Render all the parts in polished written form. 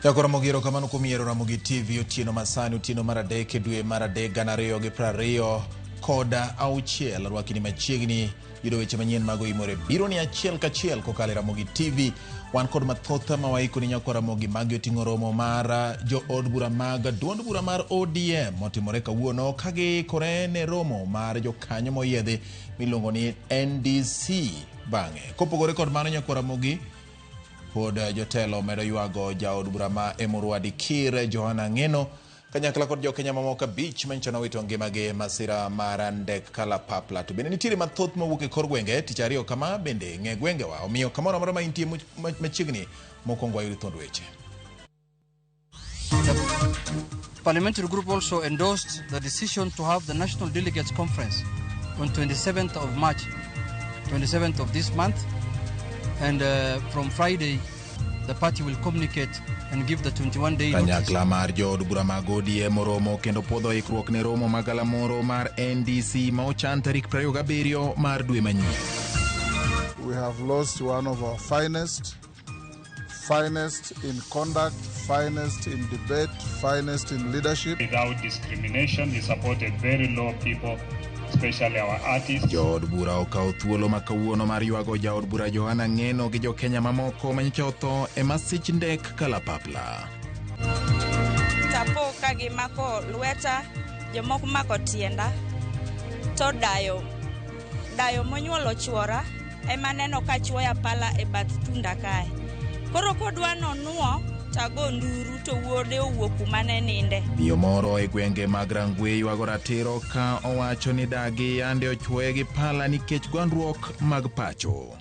Yakora mogiro kamano kumiero Ramogi TV otieno masani otieno maradek dwe maradek gana ariyo gi prariyo koda auchiel rwakini machiegni yudo weche manyien mago imore biro ni achiel kachiel kokale Ramogi TV wan kod mathotha mawaiko ni nyako Ramogi magi oting'o romo mar jo od bura mag duond bura mar ODM motimore kawuono kagi kore ne romo mar jo kanyo moyiedhi miluongo ni NDC bang'e kopogore kod mano nyako Ramogi pod jotelo medo yuago jaod bura ma Emurua Dikir Johana Ngeno kanyakla kod jo Kenya mamoko abich manchano wito ngimagi masira mar ndek kalapapla to bende nitiere mathoth mawuok e kor gwenge tich ariyo kama bende ng'e gwengewa omiyo kamoro amora ma intie machiegni mokwongo ayud thuond weche. The parliamentary group also endorsed the decision to have the National Delegates Conference on 27th of March, 27th of this month. And from Friday, the party will communicate and give the 21-day notice. Kanyakla mar jood bura mag ODM oromo kendo podho ikruok ne romo magalamoro mar NDC ma ochan tarik 27 mar dwe manyien. We have lost one of our finest in conduct, finest in debate, finest in leadership. Without discrimination, he supported very low people, especially our artists. Jood bura okawo thuolo ma kawuono mar yuago jaod bura Johana Ngeno gi jo Kenya mamoko manyicha otho e masich ndek kalapapla. Tapo kagi mako lweta, jomoko mako tienda, to dayo monyuolo chuora, ema neno ka chuoya pala e bath tunda kae. Koro kodwa nonuo tago nduru to wuode owuok kuma ne ninde. Miyo moro e gwenge mag Rangwe yuago ratiro ka owacho ni dagi yande ochuoye gi pala nikech gwandruok mag pacho.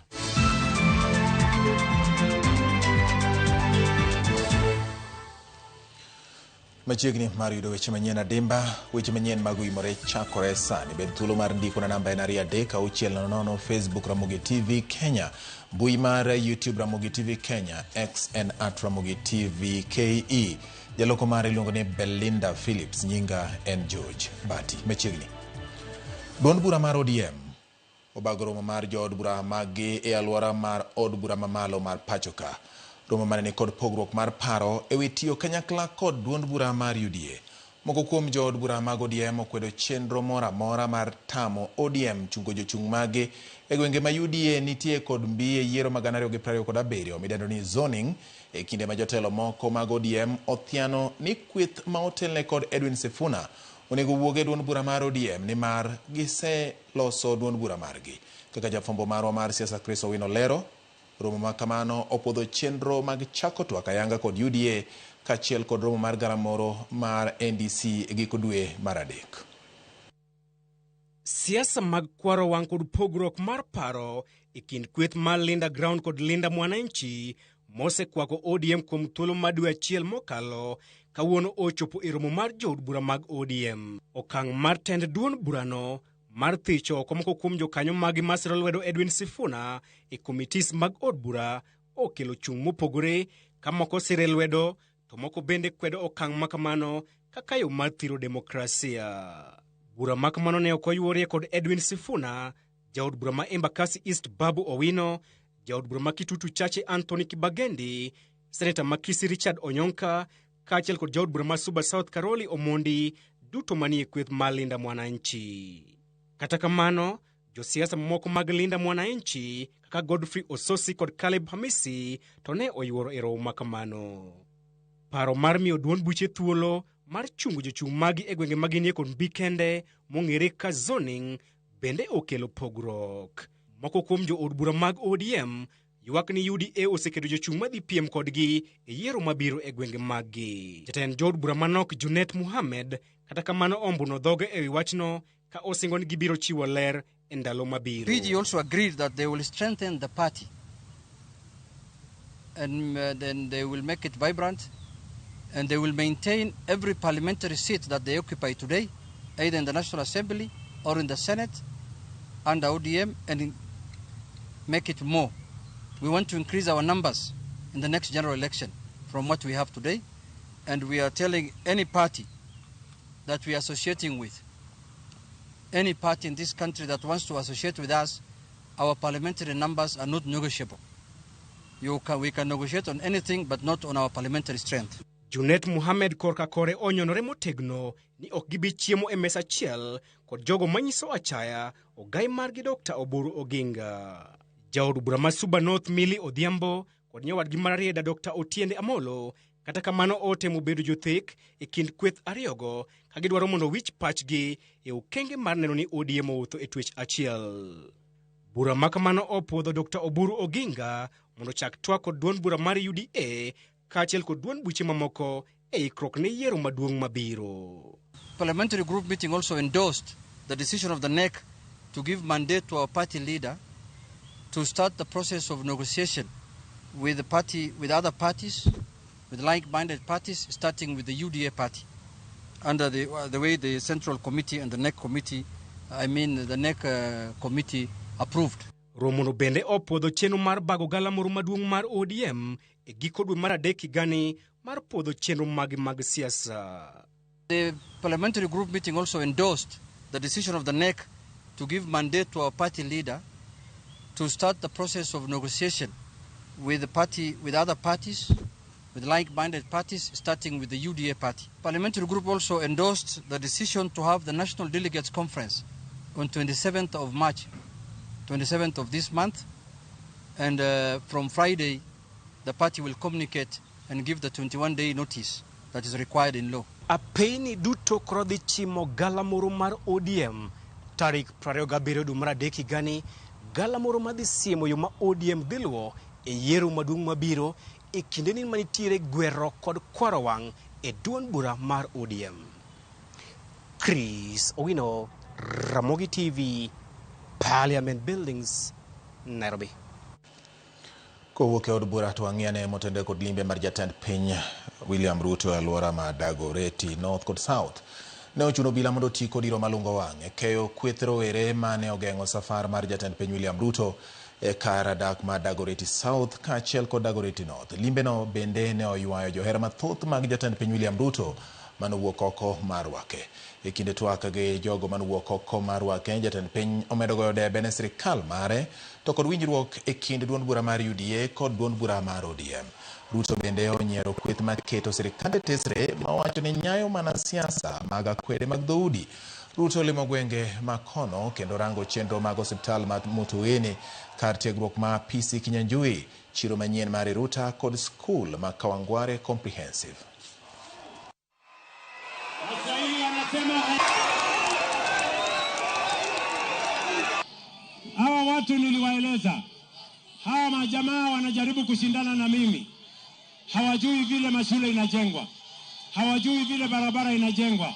Machiegni mar yudo weche manyien adimba, weche manyien mag imore chakore sani. Bed thuolo mar ndiko na namba en 3 Facebook Ramogi TV Kenya, mbui mar YouTube Ramogi TV Kenya, X and @Ramogi TV KE. Jaloko mare iluongo ni Belinda Phillips, nyinga en George Bati. Machiegni duond bura mar ODM obago romo mar jood bura magi e alwora mar od bura mamalo mar pachoka. Romo manene kod pogruok mar paro ewi tiyo kanyakla kod duond bura mar UDA. Moko kuom jood bura mag ODM okwedo chenro mora mora mar tamo ODM chungo jochung' mage e gwenge ma UDA nitie kod mbiye yiero mag 2027 midendo ni zoning e kinde ma jotelo moko mag ODM othiano ni kweth ma otelne kod Edwin Sifuna onego wuoge duond bura mar ODM ni mar gise loso duond bura margi. Kaka jafombo marwa mar siasa Chris Owino lero, romo makamano opodho chenro mag chako twak ayanga kod UDA kachiel kod romo mar garamoro mar NDC giko dwe mar adek. Siasa mag kwaro wang' kod pogruok mar paro e kind kweth mar Linda Ground kod Linda Mwananchi mosekwako ODM kuom thuolo mar dwe achiel mokalo kawuono ochopo e romo mar jood bura mag ODM. Okang' mar tend duond burano mar thicho komoko kuom jokanyo magi masiro lwedo Edwin Sifuna e komitis mag od bura okelo chung' mopogore ka moko sire lwedo to moko bende kwedo okang' makamano kaka yo mar thiro demokrasia. Bura makamano ne okoyuorie kod Edwin Sifuna, jaod bura ma Embakasi East Babu Owino, jaod bura ma Kitutu Chache Anthony Kibagendi, Senator Makisi Richard Onyonka, kachiel kod jaod bura ma Suba South Karoli Omondi, duto manie kweth mar Linda Mwananchi. Kata kamano, josiasa moko mag Linda Mwananchi kaka Godfrey Ososi kod Caleb Hamisi to ne oyuoro e romo makamano. Paro mar miyo duond buche thuolo mar chungo jochung' magi e gwenge maginie kod mbi kende mong'ere ka zoning bende okelo pogruok. Moko kuom jo od bura mag ODM ywak ni UDA osekedo jochung' madhi piem kodgi e yiero mabiro e gwenge maggi. Jatend jood bura manok Junet Mohamed kata kamano ombuno dhoge e wi wachno ka osingo ni gibiro chiwo ler e ndalo mabiro. PG also agreed that they will strengthen the party and then they will make it vibrant and they will maintain every parliamentary seat that they occupy today, either in the National Assembly or in the Senate under ODM, and make it more. We want to increase our numbers in the next general election from what we have today, and we are telling any party that we are associating with, any party in this country that wants to associate with us, our parliamentary numbers are not negotiable. we can negotiate on anything but not on our parliamentary strength. Junet Mohamed korka kore onyonore motegno ni ok gibi chiemo e mesa achiel kod jogo manyiso achaya ogai margi Dr. Oburu Oginga. Jaod bura ma Suba North Millie Odhiambo kod nyawadgi mar Rieda Dr. Otiende Amolo kata kamano otemo bedo jothek e kind kweth ariyogo ka gidwaro mondo wich pachgi e okenge mar neno ni ODM owuotho e twech achiel. Bura ma kamano opwodho Dr. Oburu Oginga mondo chak twak kod duond bura mar UDA kaachiel kod duond buche mamoko e ikruok ne yiero maduong' mabiro. Parliamentary group meeting also endorsed the decision of the NEC to give mandate to our party leader to start the process of negotiation with other parties, with like-minded parties, starting with the UDA party, under the way the Central Committee and the NEC Committee, the NEC Committee approved. Romono bende opwodho chenro mar bago galamoro maduong' mar ODM e giko dwe mar adek higani mar podho chenro mag siasa. The parliamentary group meeting also endorsed the decision of the NEC to give mandate to our party leader to start the process of negotiation with other parties, with like-minded parties, starting with the UDA party. Parliamentary group also endorsed the decision to have the National Delegates Conference on 27th of March, 27th of this month, and from Friday, the party will communicate and give the 21-day notice that is required in law. Apeni duto krodhi chimo galamoro mar ODM tarik 27 dwe mar adek higani, galamoro madhi siemo yo ma ODM dhiluwo e yiero maduong' mabiro e kindeni manitiere gwero kod kwaro wang' e duond bura mar ODM. Chris Owino, Ramogi TV, Parliament Buildings, Nairobi. Kowuok e od bura to ang'iane motende kod limbe mar jatend piny William Ruto e alwora ma Dagoretti North kod South ne ochuno obila mondo ti kod iro malungo wang' e keyo kweth rowere mane ogeng'o safar mar jatend piny William Ruto e kar dak ma Dagoretti South kaachiel kod Dagoretti North. Limbeno bende ne oywayo johera mathoth mag jatend piny William Ruto manowuok oko mar wake. E kinde twak gi jogo manowuok oko mar wake, jatend piny omedo goyo debe ne sirikal mare to kod winjruok e kind duond bura mar UDA kod duond bura mar ODM. Ruto bende onyiero kweth maketo sirikande tesre ma wacho ni nyayo mana siasa mag akwede mag dhoudi. Ruto limo gwenge makono kendo rango chenro mag osiptal ma Mutuini, kar tiegruok ma PC Kinyanjui, chiro manyien mar Ruta kod skul ma Kawangware Comprehensive. Hawa watu niliwaeleza, hawa majamaa wanajaribu kushindana na mimi. Hawajui vile mashule inajengwa, hawajui vile barabara inajengwa,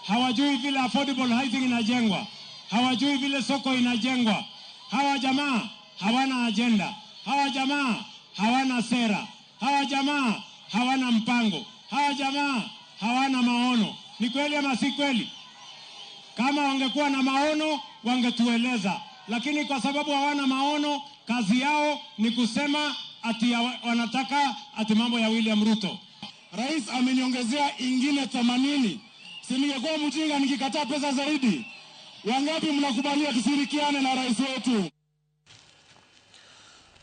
hawajui vile affordable housing inajengwa, hawajui vile soko inajengwa. Hawa jamaa hawana agenda, hawa jamaa hawana sera, hawa jamaa hawana mpango, hawa jamaa hawana maono. Ni kweli ama si kweli? Kama wangekuwa na maono wangetueleza, lakini kwa sababu hawana maono, kazi yao ni kusema ati wanataka ati mambo ya William Ruto. Rais ameniongezea ingine 80. Si ningekuwa mjinga nikikataa pesa zaidi? Wangapi mnakubalia tushirikiane na rais wetu?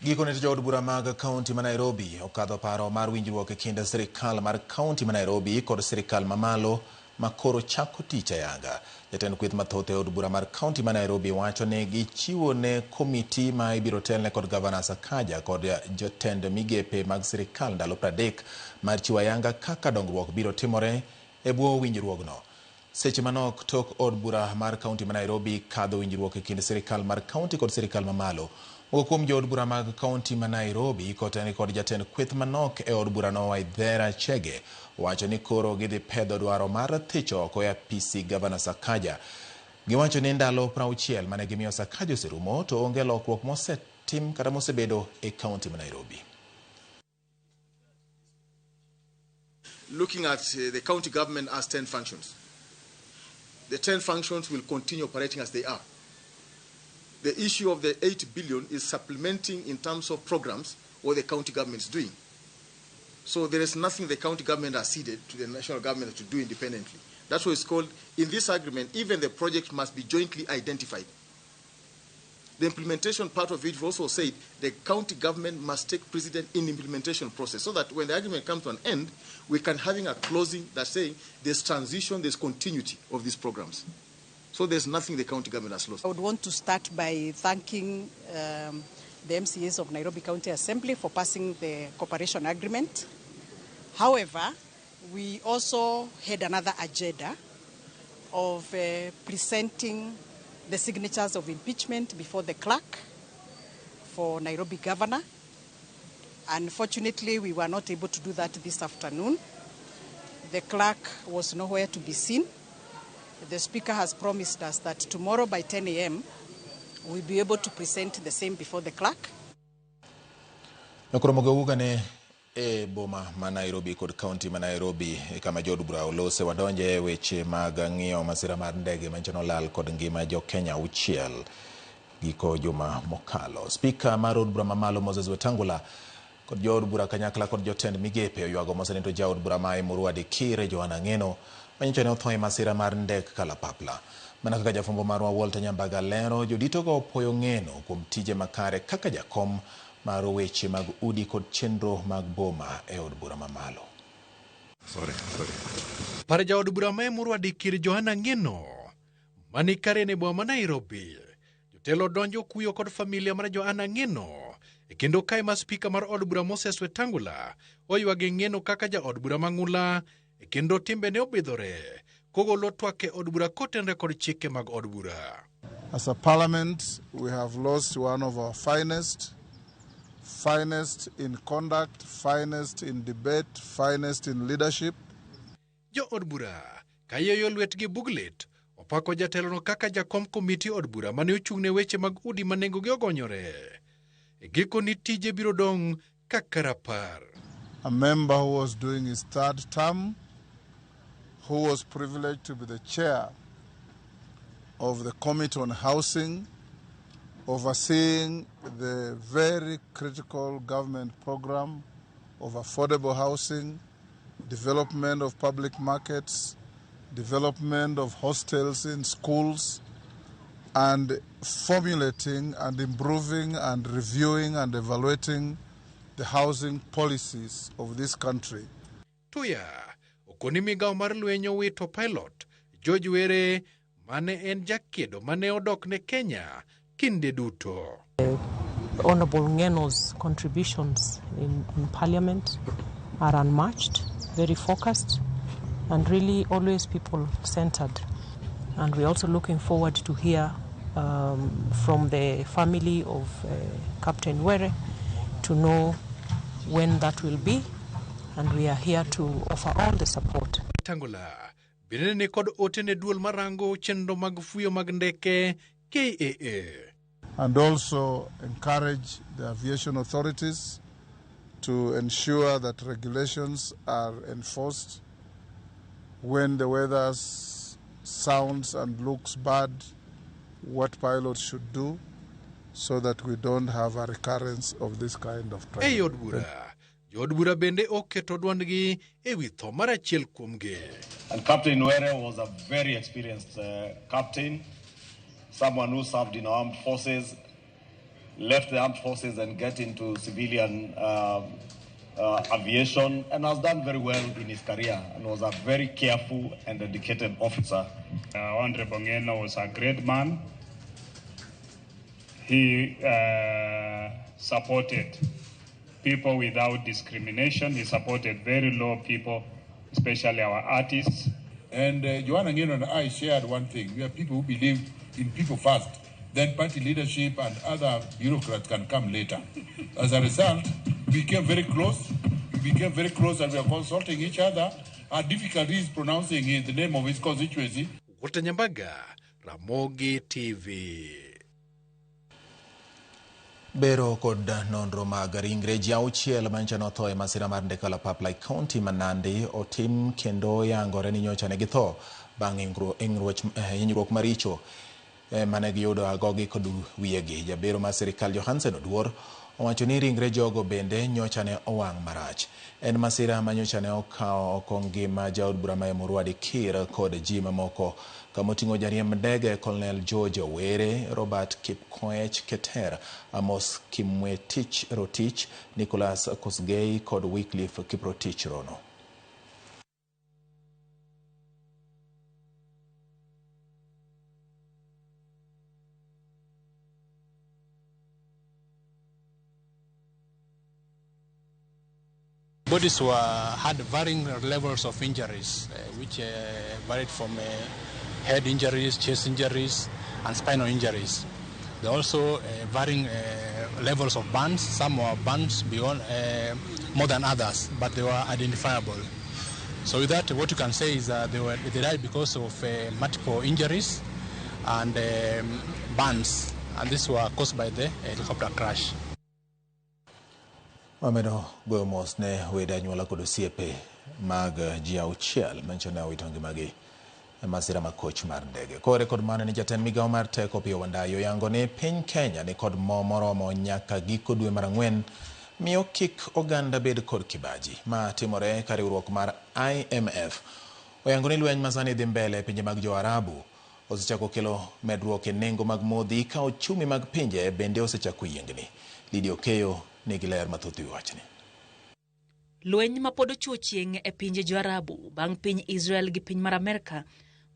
Gikone jood bura mag kaunti ma Nairobi okadho paro mar winjruok e kind sirikal mar kaunti ma Nairobi kod sirikal mamalo makoro chako tich ayanga. Jatend kweth mathoth e od bura mar kaunti ma Nairobi wacho ne gichiwo ne komiti ma ibiro telne kod Gavana Sakaja kod jotend migepe mag sirikal ndalo 30 mar chiwo ayanga kaka dongruok biro timore e bwo winjruogno. Seche manok tok od bura mar kaunti ma Nairobi kadho winjruok e kind sirikal mar kaunti kod sirikal mamalo. Moko kuom jood bura mag kaunti ma Nairobi kotene kod jatend kweth manok e od bura no Waithera Chege wacho ni koro gidhi pedho dwaro mar thicho oko ya PC Gavana Sakaja. Giwacho ni ndalo 60 mane gimiyo Sakaja oserumo to onge lokruok mosetim kata mosebedo e kaunti ma Nairobi. Looking at the county government as 10 functions. The 10 functions will continue operating as they are. The issue of the 8 billion is supplementing in terms of programs what the county government is doing. So there is nothing the county government has ceded to the national government to do independently. That's what it's called. In this agreement, even the project must be jointly identified. The implementation part of it, we've also said the county government must take precedence in the implementation process so that when the agreement comes to an end, we can having a closing that's saying there's transition, there's continuity of these programs. So there's nothing the county government has lost. I would want to start by thanking the MCAs of Nairobi County Assembly for passing the cooperation agreement. However, we also had another agenda of presenting the signatures of impeachment before the clerk for Nairobi governor. Unfortunately, we were not able to do that this afternoon. The clerk was nowhere to be seen. The speaker has promised us that tomorrow by 10 a.m. we'll be able to present the same before the clerk. E boma ma Nairobi kod county ma Nairobi kama jod bura olose wadonje weche mag ng'iyo masira mar ndege manchano lal kod ngima jo Kenya uchiel giko juma mokalo. Speaker mar od bura mamalo Moses Wetangula kod jod bura kanyakla kod jotend migepe oywago mosenito jaod bura mai Murwadi Kire Joana Ngeno manyicho ne othoe masira mar ndek kalapapla. Mana kaka jafumbo marwa Walter Nyambaga lero jodito go opoyo Ngeno kuom tije makare kaka jakom mar weche mag udi kod chenro mag boma e od bura mamalo. Para jaod bura mai Murwadi Kire Joana Ngeno mani kare ne boma Nairobi. Jotelo donjo kuyo kod familia mar Joana Ngeno kendo kae ma speaker mar od bura Moses Wetangula oywage Ngeno kaka ja od bura mang'ula kendo timbe ne obidhore kogolo twak e od bura kotenre kod chike mag od bura. As a parliament, we have lost one of our finest in conduct, finest in debate, finest in leadership. Jo od bura kayoyo lwetgi buglet opako jatelono kaka jakom komiti od bura mane ochung'ne weche mag udi manengogi ogonyore. Giko ni tije biro dong kaka rapar. A member who was doing his third term, who was privileged to be the chair of the Committee on Housing, overseeing the very critical government program of affordable housing, development of public markets, development of hostels in schools, and formulating and improving and reviewing and evaluating the housing policies of this country. Tuya, okoni migao mar lwenyo wito pilot, George Were, mane en jakedo mane odok ne Kenya, kinde duto. Honorable Ngeno's contributions in Parliament are unmatched, very focused, and really always people-centered. And we're also looking forward to hear from the family of Captain Were to know when that will be, and we are here to offer all the support. Tangula, binene kod otene duol marango chenro mag fuyo mag ndeke KAA. And also encourage the aviation authorities to ensure that regulations are enforced when the weather sounds and looks bad, what pilots should do, so that we don't have a recurrence of this kind of tragedy. Yodbura bende oketo dwandgi ewi tho mar achiel kuomgi. And Captain Were was a very experienced captain, someone who served in armed forces, left the armed forces and get into civilian aviation, and has done very well in his career and was a very careful and dedicated officer. Honorable Ngeno was a great man. He supported people without discrimination. He supported very low people, especially our artists. And Joana Ngeno and I shared one thing. We are people who believe in people first. Then party leadership and other bureaucrats can come later. As a result, we became very close. And we are consulting each other. Our difficulty is pronouncing the name of his constituency. Walter Nyambaga, Ramogi TV. Bero kod nonro mag ringre ji auchiel manchano tho e masira mar ndeke kalapapla County ma Nandi otim kendo yangore ni nyocha ne githo bang' hinyruok maricho mane giyudo agogi kod wiyegi. Jabero mar sirikal Johansen Oduor owacho ni ringre jogo bende nyocha ne owang' marach. En masira ma nyocha ne okawo oko ngima jaod bura ma Emurua Dikir kod ji mamoko kamoting'o jariemb ndege Colonel George Owere, Robert Kipkoech Keter, Amos Kimwetich Rotich, Nicholas Kosgei kod Wycliffe Kiprotich Rono. Bodies had varying levels of injuries, which varied from head injuries, chest injuries, and spinal injuries. There are also varying levels of burns. Some were burns beyond more than others, but they were identifiable. So with that, what you can say is that they died because of multiple injuries and burns, and these were caused by the helicopter crash. Wamedo goyo mos ne wede anyuola kod osiepe mag ji auchiel manchone owito ngimagi e masira makoch mar ndege. Kore kod mano ni jatend migawo mar teko Opiyo Wandayi oyango ni piny Kenya ni kod mo moromo nyaka giko dwe mar Ang'wen miyo kik oganda bed kod kibaji. Ma timore ka riwruok mar IMF oyango ni lweny masani dhi mbele e pinje mag Jo-Arabu osechako kelo medruok e nengo mag modhi ka ochumi mag pinje bende osechako yiengni. Lydia Okeyo nigi ler mathoth ewi wachni. Lweny ma pod ochuo chieng' e pinje Jo-Arabu bang' piny Israel gi piny mar Amerika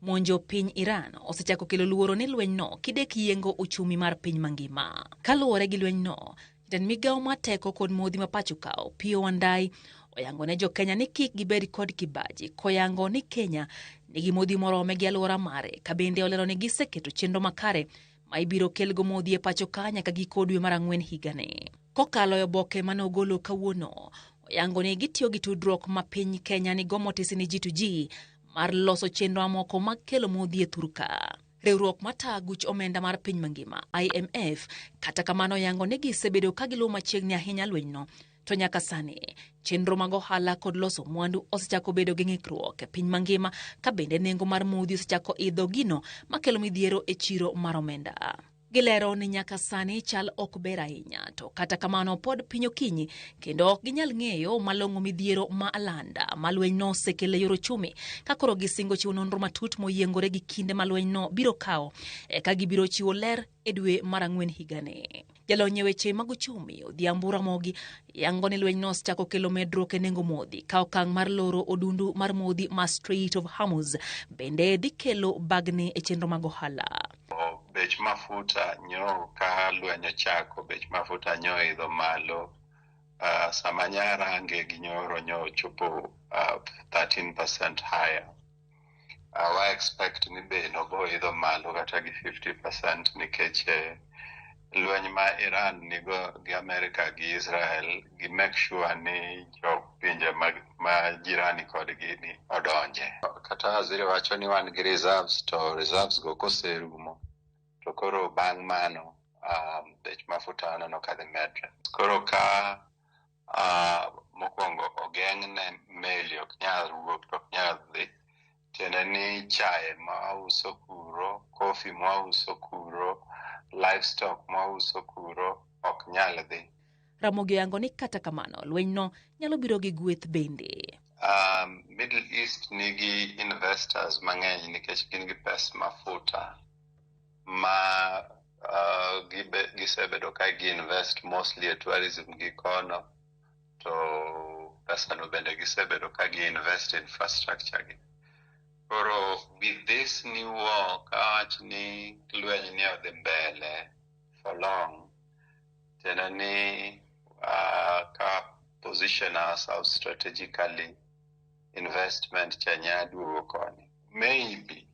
monjo piny Iran osechako kelo luoro ni lwenyno kidek yiengo uchumi mar piny mangima. Kaluwore gi lwenyno, jatend migawo mar teko kod modhi ma pacho ka Opiyo Wandayi oyango ne jo Kenya ni kik gibed kod kibaji koyango ni Kenya nigi modhi morome gi alwora mare ka bende olero ni giseketo chenro makare ma ibiro kelgo modhi e pacho ka nyaka giko dwe mar Ang'wen higani. Kokalo e oboke mane ogolo kawuono, oyango ni gitiyo gi tudruok ma piny Kenya ni gomo tisini G2G mar loso chenro mamoko mag kelo modhi e thurka. Riwruok mata guch omenda mar piny mangima IMF kata kamano oyango ni gisebedo ka giluwo machiegni ahinya lwenyno, to nyaka sani chenro mag ohala kod loso mwandu osechako bedo gi ng'ikruok e piny mangima ka bende nengo mar modhi osechako idho gino makelo midhiero e chiro mar omenda. Gilero ni nyaka sani chal ok ber ahinya, to kata kamano pod piny okinyi kendo ok ginyal ng'eyo malong'o midhiero ma alanda ma lwenyno osekelo e yor ochumi ka koro gisingo chiwo nonro matut moyiengore gi kinde ma lwenyno biro kawo ka gibiro chiwo ler e dwe mar Ang'wen higani. Jalony e weche mag uchumi Odhiambo Ramogi yango ni lwenyno osechako kelo medruok e nengo modhi ka okang' mar loro odundu mar modhi ma Strait of Hormuz bende dhi kelo bagni e chenro mag ohala. Bech mafuta nyo ka lweny ochako, bech mafuta nyo idho malo. Sama nyarange gi nyoro nyo chopo 13% higher. I expect ni be no bo idho malo kata gi 50% nikech lweny ma Iran nigo gi Amerika gi Israel gi make sure ni jo pinje ma jirani kod gini odonje. Kata waziri wacho ni wan gi reserves, to reserves go koserumo to koro bang' mano bech mafuta aneno ka dhi medre. Koro ka mokwongo ogeng' ne meli ok nyal wuok, ok nyal dhi, tiende ni chae ma uso kuro, coffee ma uso kuro, livestock ma uso kuro ok nyal dhi. Ramogi yango ni kata kamano lwenyno nyalo biro gi gweth bende. Middle East nigi investors mang'eny nikech gin gi pes mafuta ma gisebedo ka gi invest mostly e tourism gi kono, to pesa no bende gisebedo ka gi invest in infrastructure gi. Koro with this new war, kawach ni lweny ni odhi mbele for long, tena ni ka position ourselves strategically, investment chanya duogo koni. Maybe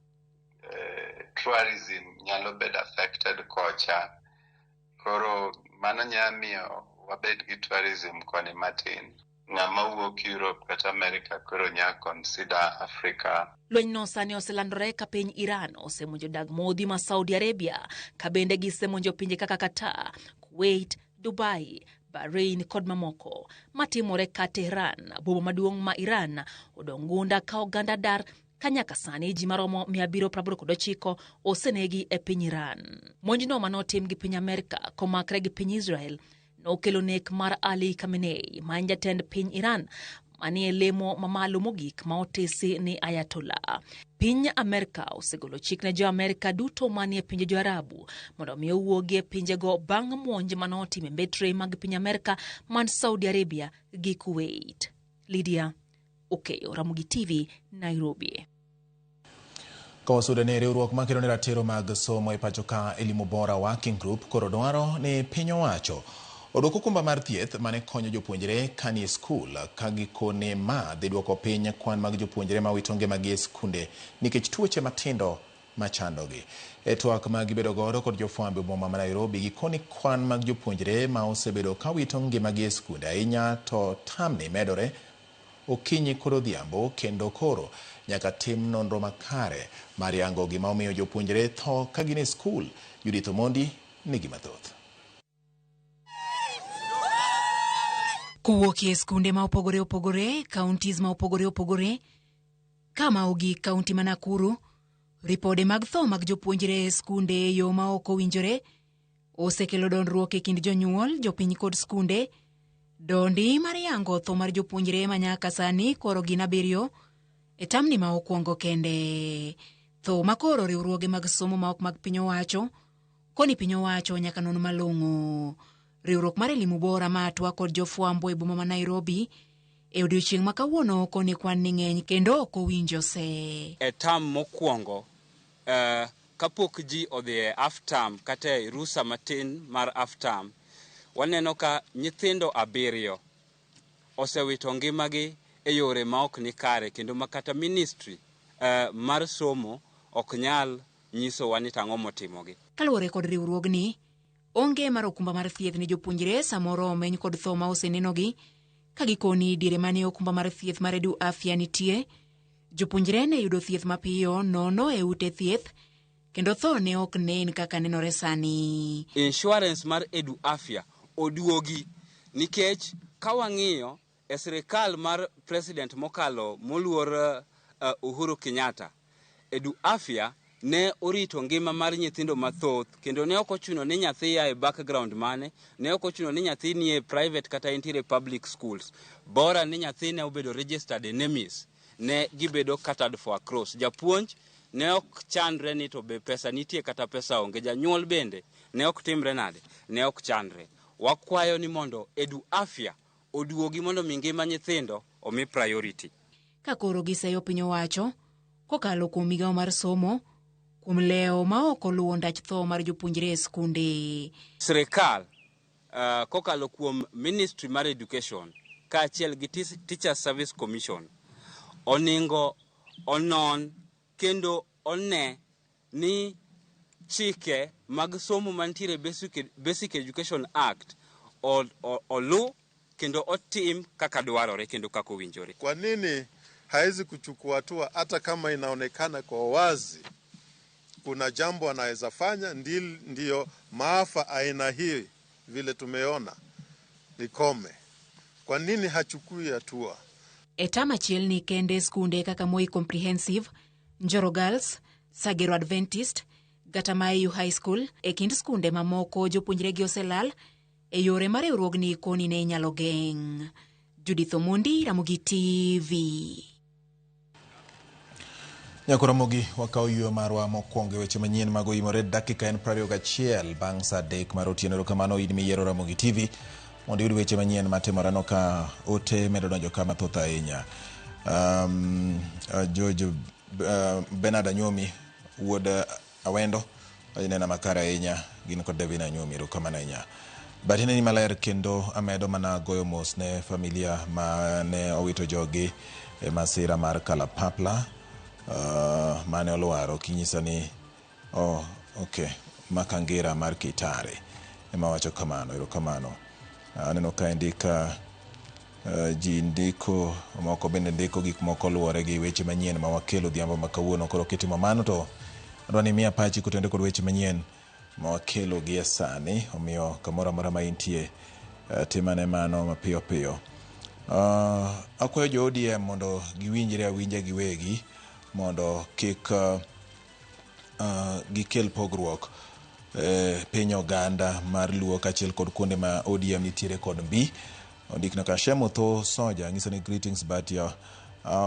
tourism nyalo bedo affected kocha, koro mano nyamiyo wabed gi tourism koni matin. Ng'ama wuok Europe kata America koro nya consider Africa. Lwenyno sani oselandore ka piny Iran osemonjo dag modhi ma Saudi Arabia ka bende gisemonjo pinje kaka Qatar, Kuwait, Dubai, Bahrain kod mamoko. Matimore ka Tehran, boma maduong' ma Iran, odong' gunda ka oganda dar kanyaka sani ji maromo 789 osenegi e piny Iran. Monjno manotim gi piny Amerika komakre gi piny Israel nokelo nek mar Ali Khamenei, ma en jatend piny Iran, manie lemo mamalo mogik ma otesi ni Ayatollah. Piny Amerika osegolo chik ne jo Amerika duto manie pinje jo Arabu mondo mi owuogie pinjego bang' monj manotim e mbetre mag piny Amerika man Saudi Arabia gi Kuwait. Lydia Okeyo, Ramogi TV, Nairobi. Kawasudani riwruok makelo ne ratiro mag somo e pacho ka Elimu Bora Working Group koro dwaro ni piny owacho odwoko okumba mar thieth mane konyo jopuonjre kanie skul ka gikone ma dhi duoko piny kwan mag jopuonjre ma wito ngimagi e skunde nikech tuoche matindo machandogi. E twak ma gibedo godo kod jofwambo boma ma Nairobi, gikoni kwan mag jopuonjre ma osebedo ka wito ngimagi e skunde ahinya to tamni medore okinyi kod odhiambo, kendo koro nyaka tim nonro makare mar yango gima omiyo jopuonjre tho ka gin e skul. Judith Omondi nigi mathoth. Kuwokie skunde ma opogore opogore, counties ma opogore opogore, kama ogi county ma Nakuru, ripode mag tho mag jopuonjre skunde yo ma ok owinjore osekelo dondruok e kind jonyuol, jopiny kod skunde. Dondi mar yango tho mar jopuonjre ma nyaka sani koro gin 7 e tamni ma okwongo kende. Tho makoro riwruoge mag somo ma ok mag piny owacho koni piny owacho nyaka non malong'o. Riwruok mar Elimu Bora ma atwa kod jofwambo e boma ma Nairobi e odiochieng' ma kawuono koni kwan ni ng'eny kendo ok owinjo se. E tam mokwongo kapok ji odhi e half term kata e rusa matin mar half term, waneno ka nyithindo 7 osewito ngimagi e yore ma ok ni kare, kendo makata ministry mar somo ok nyal nyisowa ni tang'o motimogi. Kaluwore kod riwruogni, onge mar okumba mar thieth ne jopuonjre samoro omeny kod tho ma osenenogi, ka gikoni diere mane okumba mar thieth mar Edu Afya nitie, jopuonjre ne yudo thieth mapiyo nono e ute thieth, kendo tho ne ok nen kaka nenore sani. Insurance mar Edu Afya oduogi nikech ka wang'iyo e sirikal mar president mokalo moluor Uhuru Kenyatta, Edu Afya ne orito ngima mar nyithindo mathoth, kendo ne ok ochuno ni nyathi ya e background mane, ne ok ochuno ni nyathi ni e private kata intere public schools. Bora ni nyathi ne obedo registered in NEMIS, ne gibedo catered for across. Japuonj ne ok chandre ni to be pesa nitie kata pesa onge. Janyuol bende ne ok timre nade, ne ok chandre. Wakwayo ni mondo Edu Afya oduogi mondo mi ngima nyithindo omi priority. Ka koro giseyo piny owacho kokalo kuom migawo mar somo kuom leo ma ok oluwo ndach tho mar jopuonjre e skunde. Sirikal kokalo kuom Ministry mar Education kaachiel gi Teacher Service Commission oningo onon kendo one ni chike mag somo mantiere Basic Education Act olu kendo otim kaka dwarore kendo kaka owinjore. Kwa nini haizi kuchukua hatua hata kama inaonekana kwa wazi kuna jambo anaweza fanya ndio maafa aina hii vile tumeona likome? Kwa nini hachukui hatua? Etama chiel ni kende skunde kaka Moi Comprehensive, Njoro Girls, Sagero Adventist, Gatamayu High School e kind skunde mamoko jopuonjre gi oselal e yore mar riwruogni koni ne nyalo geng'. Judith Omondi, Ramogi TV. Nyako Ramogi wakao yuo marwa mokwongo weche manyien mago imore dakika en 21 bang' saa 3 mar otieno. Kamano in miyiero Ramogi TV mondo yud weche manyien matimorano ka ote medo donjo kama thoth ahinya. George Bernard Anyomi wuod Awendo inena makara ahinya gin kod David Anyomi kamano ahinya. Batine ni maler kendo amedo mana goyo mos ne familia ma ne owito jogi e masira mar kalapapla mane olwaro kinyisa ni makangira mar Kitare ema wacho kamano. Erokamano. Aneno ka indika ji ndiko moko bende ndiko gik moko luwore gi weche manyien ma wakelo dhiambo makawuono. Koro kitimo mano to adwani miya pachi kutende kod weche manyien ma wakelo gi sani, omiyo kamoro amora ma intie timane mano mapiyo piyo. Akwayo jo ODM mondo giwinjre awinja giwegi mondo kik gikel pogruok piny Oganda mar Luo kachiel kod kuonde ma ODM nitiere kod mbi. Ondikna ka Shemo Tho Soja nyiso ni greetings but ya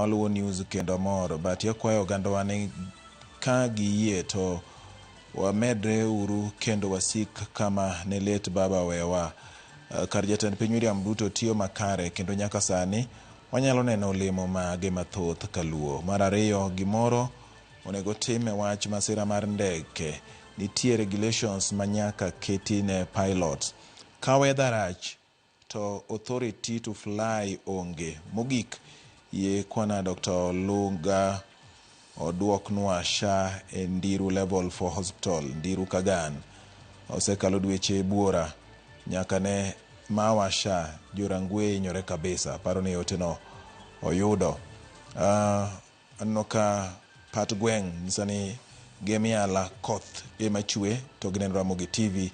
Luo News kendo mor but ya kwayo oganda wane ka giyie to wamedre uru kendo wasik kama ne let baba wewa. Kar jatend piny William Ruto tiyo makare kendo nyaka sani wanyalo neno olemo mage mathoth kaluo. Mar ariyo, gimoro onego time wach masira mar ndeke. Nitie regulations manyaka keti ne pilot. Ka weather rach to authority to fly onge. Mogik ye kwana Dr. Lunga oduoknwa SHA e Ndiru level for hospital Ndiru Kagan. Osekalo dweche buora nyaka ne mawa SHA jorangwe inyore kabisa. Paro ni yote no oyudo. Anoka Pat Gweng nisani gemiala koth ema chue to gineno Ramogi TV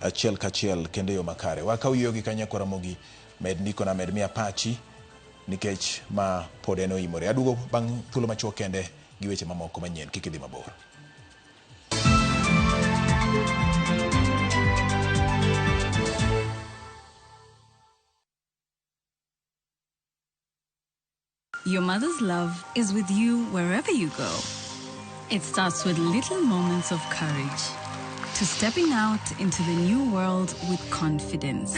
achiel kachiel kendo yo makare. Waka uyogi kanya kwa Ramogi med niko na med mia pachi nikech ma podeno imore. Adugo bang thulo machuo kende giweche mamoko manyien kikidhi mabor. Your mother's love is with you wherever you go. It starts with little moments of courage to stepping out into the new world with confidence.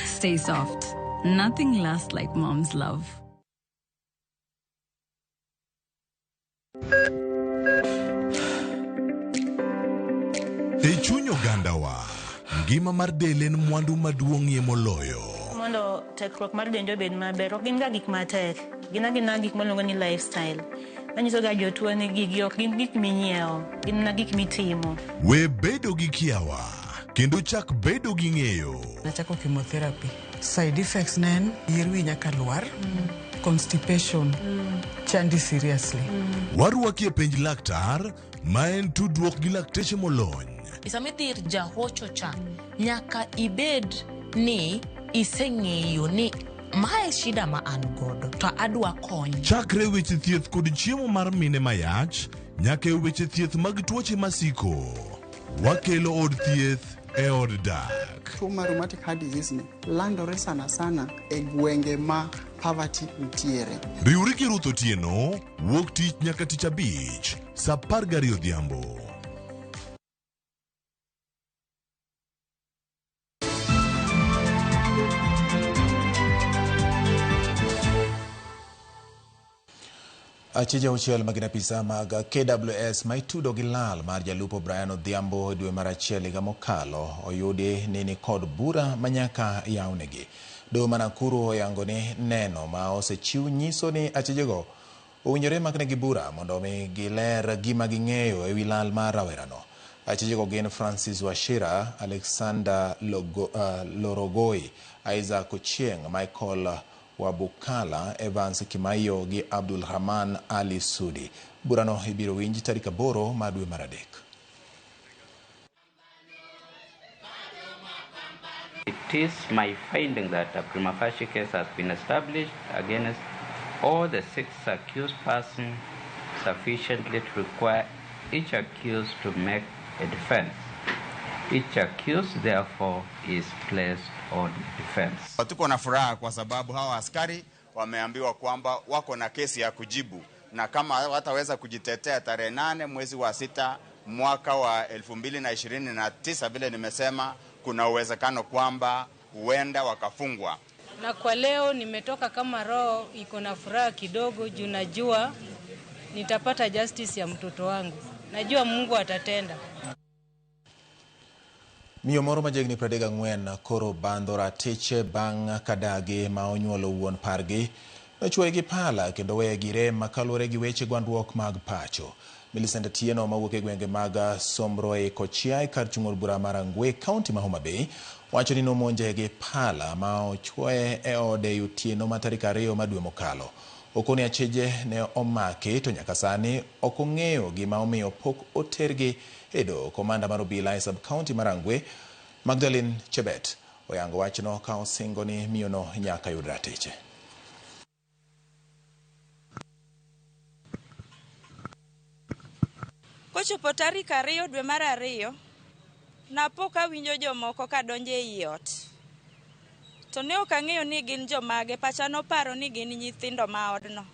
Stay soft. Nothing lasts like mom's love. E chuny oganda wa, ngima mar del en mwandu maduong'ie moloyo. Mondo tekruok mar dende obed maber, ok gin ga gik matek. Gin gik miluongo ni lifestyle. Manyiso ga jotuo ni gigi ok gin gik minyiewo, gin gik mitimo. We bedo gi kiawa, kendo chak bedo gi ng'eyo. Nachako chemotherapy. Side effects nen, yier wi nyaka lwar, constipation, chandi seriously. Waruaki e penj laktar, ma en tudruok gi lakteche molony. Isame dhir jahocho cha, nyaka ibed ni iseng'eyo ni mae shida ma an godo to adwa kony. Chakre weche thieth kod chiemo mar mine mayach, nyaka weche thieth mag tuoche masiko. Wakelo od thieth e od dak. Tuo mar rheumatic heart disease ne landore sana e gwenge ma poverty nitiere. Riwri gi Ruth Otieno, wuok tich nyaka tich abich, saa 12 odhiambo. Achije uchiel magina pisa mag KWS maitudo gi lal mar jalupo Brian Odhiambo dwe mar achiel higa mokalo oyudi ni kod bura manyaka yawnegi. Doho ma Nakuru oyango ni neno ma osechiw nyiso ni achijego owinjore maknegi bura mondo mi giler gima ging'eyo ewi lal mar rawerano. Achijego gin Francis Wachira, Alexander Lorogoi, Isaac Ochieng, Michael Wabukala, Evans Kimayo gi Abdul Rahman Ali Sudi. Burano ibiro winji tarik 8 mar dwe mar adek. It is my finding that a prima facie case has been established against all the 6 accused persons sufficiently to require each accused to make a defense. Each accused therefore is placed on defense. Tuko na furaha kwa sababu hawa askari wameambiwa kwamba wako na kesi ya kujibu, na kama wataweza kujitetea tarehe 8 mwezi wa 6 mwaka wa 2029 vile nimesema, kuna uwezekano kwamba huenda wakafungwa. Na kwa leo nimetoka kama roho iko na furaha kidogo juu najua nitapata justice ya mtoto wangu. Najua Mungu atatenda. Miyo moro majegni 34 koro bandho ratiche bang' kadagi ma onyuolo wuon pargi nochwoye gi pala kendo weye gi rem makalore gi weche gwandruok mag pacho. Millicent Tieno mawuok e gwenge mag Sombroe Kochiai kar chung'or bura mar Angwe kaunti ma Homa Bay wacho ni nomonje gi pala ma ochwoye e ode Otieno ma tarik 2 mar dwe mokalo. Okoni achije ne omake to nyaka sani ok ong'eyo gima omiyo pok otergi edo. Komanda mar obila e sub county mar Angwe Magdalene Chebet oyango wachno ka osingo ni miyono nyaka yud ratiche. Kochopo tarik 2 dwe mar 2 napo kawinjo jomoko kadonje ei ot. To ne ok ang'eyo ni gin jomage, pacha noparo ni gin nyithindo ma odno.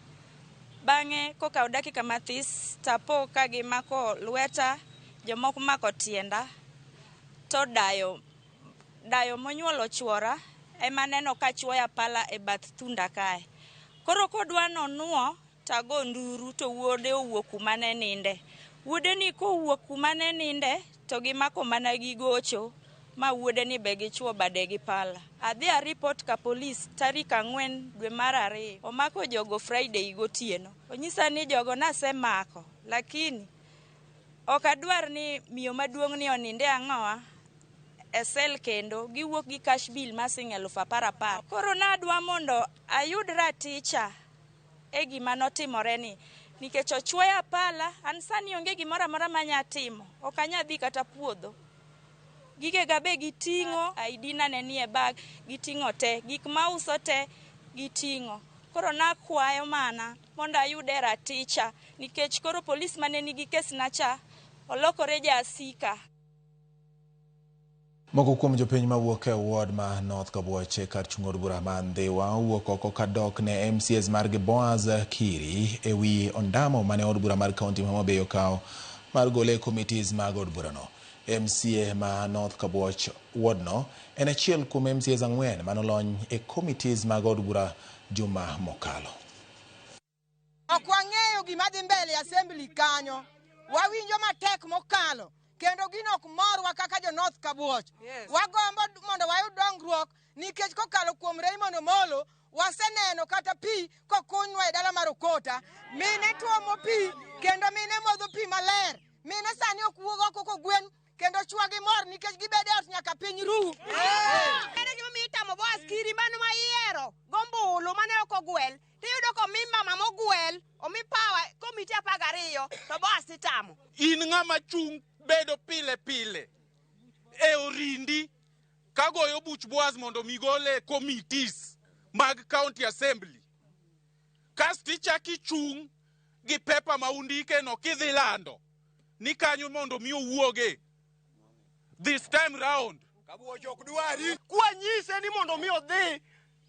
Bang'e kokaw dakika mathis tapo ka gimako lweta, jomoko mako tienda. To dayo monyuolo chuora ema neno ka chuoya pala e bath thunda kae. Koro kodwa nonuo tago nduru to wuode owuok kuma ne ninde. Wuode ni kowuok kuma ne ninde to gimako mana gi gocho ma wuode ni be gichuo bade gi pala. Adhi a report ka polis tarik 4 dwe mar 2. Omako jogo Friday gotieno. Onyisa ni jogo nasemako, lakini ok adwar ni miyo maduong' ni oninde ang'oa e sel kendo giwuok gi cash bill masing 10,000. Koro nadwa mondo ayud raticha e gima notimore ni. Nikech ochuoya pala, an sani onge gimoro amora manya timo. Ok anya dhi kata puodho. Gige gabe giting'o, ID na ne nie bag, giting'o te, gik ma uso te giting'o. Koro nakwayo mana mondo ayude raticha nikech koro polis mane nigi kes na cha olokore jasika. Moko kuom jopiny mawuok e ward ma North Kabuoche kar chung od bura ma Ndhiwa wuok oko kadok ne MCAs margi Boaz Kiri ewi ondamo mane od bura mar kaunti ma Homa Bay okawo mar gole committees mag od burano. MCA ma North Kabuoche ward no en achiel kuom MCAs 4 manolony e committees mag od bura juma mokalo. Ok wang'eyo gima dhi mbele assembly kanyo. Wawinjo matek mokalo. Kendo gino ok morwa kaka jo North Kabuoche. Wagombo mondo wayud dongruok nikech kokalo kuom Raymond Omolo waseneno kata pi kokunywa e dala mar Okota. Mine tuomo pi kendo mine modho pi maler. Mine sani ok wuog oko kogwen kendo chwagi mor nikech gibede ot nyaka piny ru. Ere gima mitamo Boaz Kiri mano ma iero gombulu mane ok ogwel. Tiyudo ko mimba mama ogwel omi power komiti 12 to Boaz itamo. In ng'ama chung bedo pile pile e orindi kagoyo buch Boaz mondo migole committees mag county assembly. Kasti chaki chung gi pepa ma undike no kidhi lando ni kanyo mondo mi owuoge. This time round Kabuoche ok dwari kwa nyise ni mondo mi odhi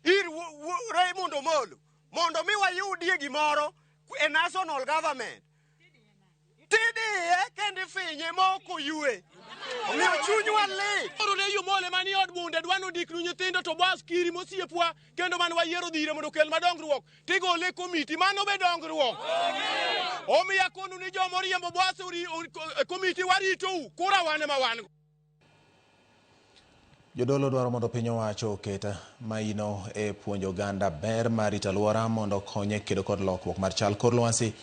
ir Raymond Omolo mondo mi wayudie gimoro e national government. TDA kendi finye moko yue. Omiyo chunywa le. Oro ne yumole mani od bunde dwano diknu nyithindo to Boaz Kiri mosiepwa kendo man wayiero dhire mondo kel madongruok. Tigole komiti mano be dongruok. Omiya konu ni jomo riembo Boaz komiti warito kura wane ma wan. Jodolo dwaro mondo piny owacho oketa maino e puonjo oganda ber mar rito alwora mondo konye kedo kod lokruok mar chal kor lwasi.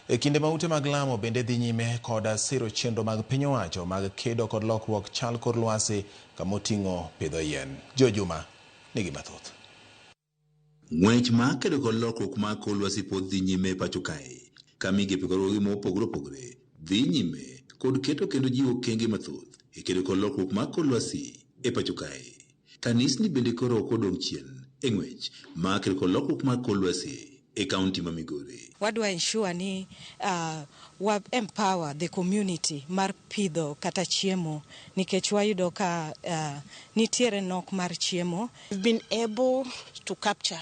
E kinde ma ute mag lamo bende dhi nyime kod siro chenro mag piny owacho mag kedo kod lokruok chal kor lwasi kamoting'o pidho yien. Jojuma nigi mathoth. Ng'wech mar kedo kod lokruok mag kor lwasi pod dhi nyime e pacho kae. Ka migepe kod mopogore opogore dhi nyime kod keto kendo jiwo okenge mathoth e kedo kod lokruok mag kor lwasi e pacho kae. Kanisni bende koro ok odong' chien e ng'wech mar kedo kod lokruok mag kor lwasi e kaunti ma Migori. What do I ensure ni we empower the community mar pidho kata chiemo nikech wayudo ka nitiere nok mar chiemo. We've been able to capture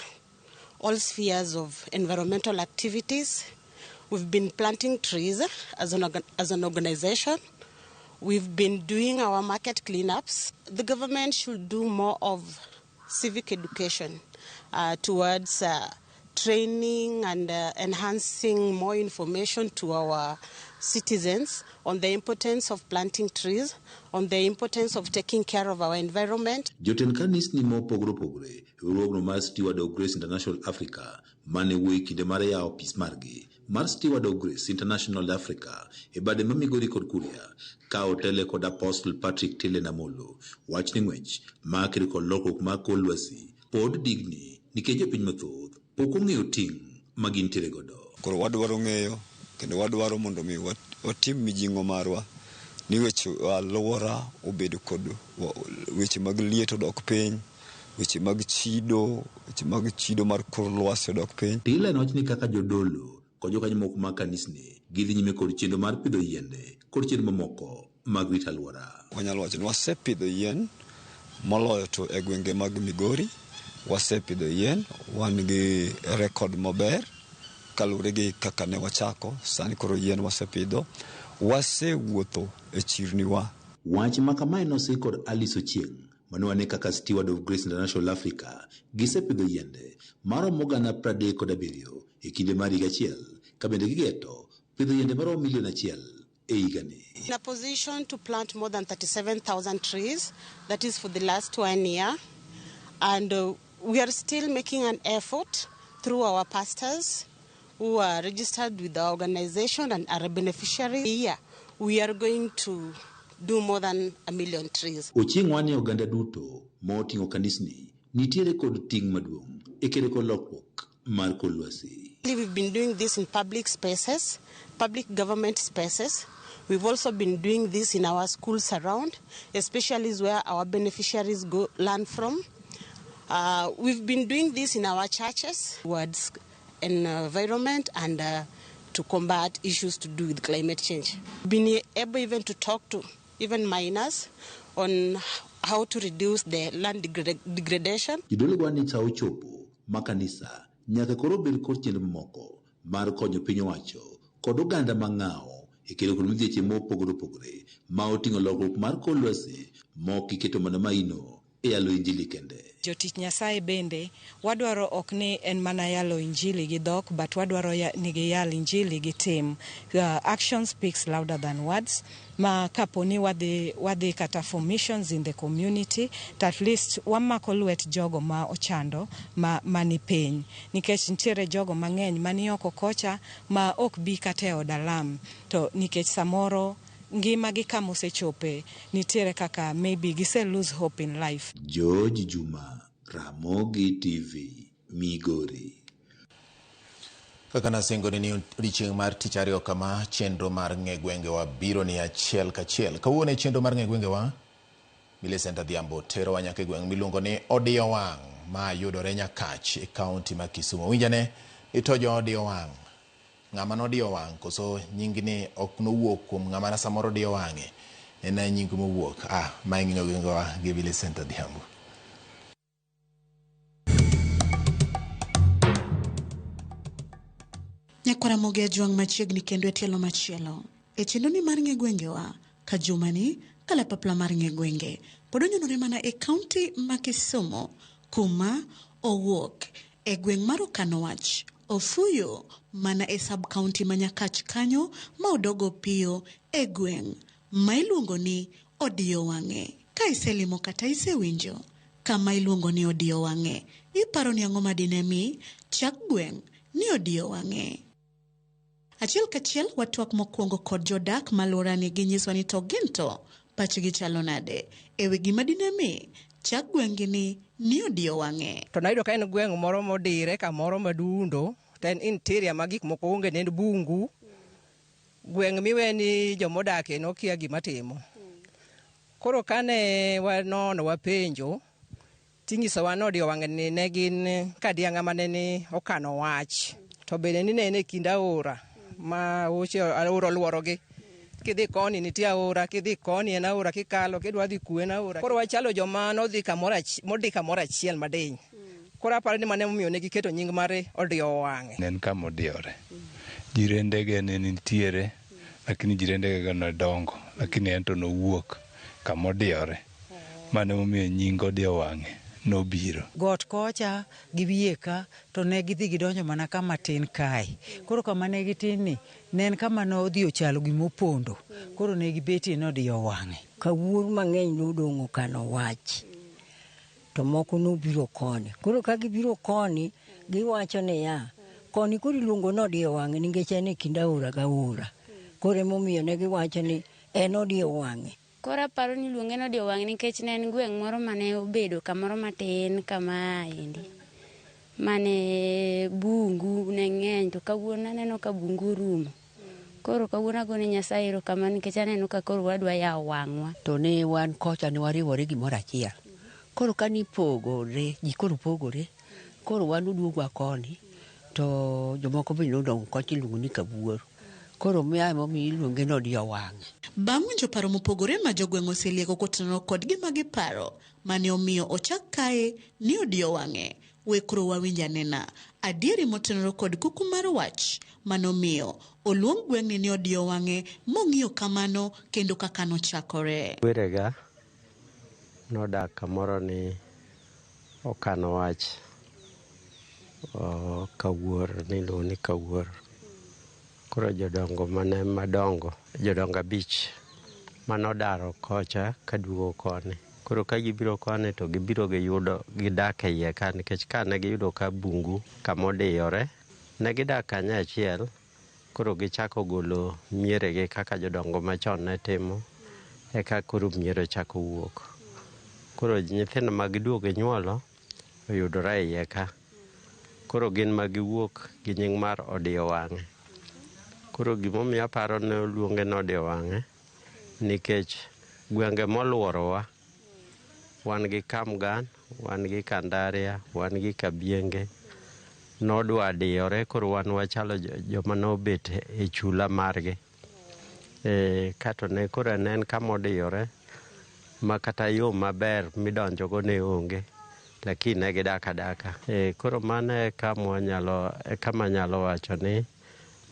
all spheres of environmental activities. We've been planting trees as an organization. We've been doing our market cleanups. The government should do more of civic education towards training and enhancing more information to our citizens on the importance of planting trees, on the importance of taking care of our environment. Joten kanisni mopogore opogore riwruogno mar Steward of Grace International Africa mane wuoyi kinde mar yawo opis margi mar Steward of Grace International Africa e bade ma Migori kod Kuria ka otele kod Apostle Patrick Tile Namolo wach ni ng'wech mar kedo kod lokruok mar kor lwasi pod digni nikech jopiny mathoth pok ong'eyo ting' ma gintiere godo. Koro wadwaro ng'eyo kendo wadwaro mondo mi watim mijing'o marwa ni weche alwora obedo kod weche mag liet odok piny, weche mag chido mar kor lwasi odok piny. Tile nowacho ni kaka jodolo kod jokanyo moko mag kanisni gidhi nyime kod chenro mar pidho yiende kod chenro mamoko mag rito alwora. Wanyalo wacho ni wasepidho yien moloyo to e gwenge mag Migori. Wasepidho yien, wan gi rekod maber kaluwore gi kaka ne wachako. Sani koro yien wasepidho, wasewuotho e chirniwa. Wach ma kamae nosik kod Alice Ochieng' manewane kaka Steward of Grace International Africa gisepidho yiende maromo gana 37 e kinde mar higa achiel, ka bende gigeto pidho yiende maromo milion 1 e higani. In a position to plant more than 37,000 trees, that is for the last 1 year, and we are still making an effort through our pastors who are registered with the organization and are beneficiaries. Here, we are going to do more than 1 million trees. Ochieng' wane oganda duto ma oting'o kanisni nitiere kod ting' maduong' e kedo kod lokruok mar kor lwasi. We've been doing this in public spaces, public government spaces. We've also been doing this in our schools around, especially where our beneficiaries go learn from. We've been doing this in our churches towards environment and to combat issues to do with climate change. We've been able even to talk to even minors on how to reduce the land degradation. Jidolo gwani cha ochopo makanisa nyaka koro bed kod chenro moko mar konyo piny owacho kod oganda mang'ao e kedo kod midhieche mopogore opogore ma oting'o lokruok mar kor lwasi mok iketo mana maino e yalo injili kende. Jotich Nyasaye bende wadwaro ok ni en mana yalo injili gi dhok, but wadwaro ni gi yal injili gi tim. Action speaks louder than words. Ma kaponi wadhi kata for missions in the community, at least wamako lwet jogo ma ochando mani piny. Nikech nitiere jogo mang'eny mani oko kocha ma ok bi kata e od alam. To nikech samoro ngima gi kama osechope nitiere kaka maybe gise lose hope in life. George Juma, Ramogi TV, Migori. Kaka nasingo ni odiochieng' mar tich ariyo kama chenro mar ng'e gwenge wa biro ni achiel kachiel. Kawuono chenro mar ng'e gwenge wa Millicent Adhiambo tero wa nyaka gweng' miluongo ni Odio Wang' ma yudore Nyakach e kaunti ma Kisumu. Winjane itojo Odio Wang'. Ng'ama nodio wang' koso nying ni ok nowuok kuom ng'ama na samoro dio wang'e en nying mowuok. Ma ng'inyo gwengwa gi Millicent Adhiambo. Nyakwara Mogi Ajwang' machiegni kendo e tielo machielo e chenro ni mar ng'e gwengewa ka jumani kalapapla mar ng'e gwenge pod onyonore mana e kaunti ma Kisumu kuma owuok e gweng' mar Okanowach Ofuyo mana e sub county ma Nyakach kanyo ma odogo piyo e gweng' ma iluongo ni Odio Wang'e. Ka iselimo kata isewinjo kama iluongo ni Odio Wang'e, iparo ni ang'o madinemi chak gweng' ni Odio Wang'e. Achiel kachiel watwak mokwongo kod jodak malorani ginyiswa ni to ginto pachgi chalo nade e wi gima dinemi chak gweng'ni ni Odio Wang'e. To nayudo ka en gweng' moro modire kamoro madundo, to en interior ma gik moko onge, ne en bungu. Gweng' miweni jomodake nokia gima timo. Koro kane wanono wapenjo, tinyisowa ni Odio Wang'e ni ne gin kadianga mane ni okano wach. To bende ni ne en e kind aora ma aora oluorogi. Kidhi koni nitie aora, kidhi koni en aora, kikalo kidwa dhi kuen aora. Koro wachalo joma nodhi kamoro achiel madiny. Koro aparo ni mane momiyo ne giketo nying mare Odio Wang'e. Ne en kama odiore. Jirendege ne nitiere, lakini jirendege ne dongo, lakini en to nowuok kama odiore. Mane momiyo nying Odio Wang'e nobiro. Got kocha gi wieka to ne gidhi gidonjo mana kama tin kae. Koro kama ne gitin ni ne en kama no odhi ochalo gimopondo. Koro ne gibetie ni Odio Wang'e. Kawuono mang'eny nodong' Okano Wach. To moko nobiro koni. Koro ka gibiro koni, giwacho ni ya koni koro iluongo ni Odio Wang'e nikech en e kind aora ga aora. Koro emomiyo ne giwacho ni en Odio Wang'e. Koro aparo ni luonge ni Odio Wang'e nikech ne en gweng' moro mane obedo kamoro matin kama endi. Mane bungu ne ng'eny, to kawuono aneno ka bungu orumo. Koro kawuono agone Nyasaye erokamano nikech aneno ka koro wadwa yawo wang'wa. To ne wan kocha ne wariwore gimoro achiel. Koro ka nipogore, ji koro pogore, koro wan uduogwa koni, to jomoko be nodong' koch iluongo ni Kabuor. Koro miaye momi iluonge nodi owang'e. Bang' winjo paro mopogore ma jogweng' oselieko kotenore kod gima giparo mane omiyo ochak kae ni odi owang'e, wekro wawinj anena adieri motenore kod kuku mar wach manomiyo oluong gweng'ni ni odi owang'e mong'iyo kamano kendo kaka nochakore. Werega nodak kamoro ni okano wach Kawuor, niluongo ni Kawuor. Koro jodongo mane madongo, jodongo abich manodaro kocha kaduogo koni. Koro ka gibiro koni to gibiro giyudo gidak e iye ka, nikech ka ne giyudo ka bungu kamodiyore, ne gidak kanyo achiel. Koro gichako golo mieregi kaka jodongo machon ne timo, eka koro miere chako wuok. Koro nyithindo magiduogo nyuolo oyudore e iye ka. Koro gin magiwuok gi nying mar odi owang'e. Koro gimomiyo aparo ne oluonge nodi owang'e, nikech gwenge moluorowa, wan gi Kamgan, wan gi Kandaria, wan gi Kabienge, nodwa diyore. Koro wan wachalo joma nobet e chula margi. Kato ne koro ne en kamodiyore, ma kata yo maber midonjogo ne onge, lakini ne gidak adaka. Koro mano kama nyalo wacho ni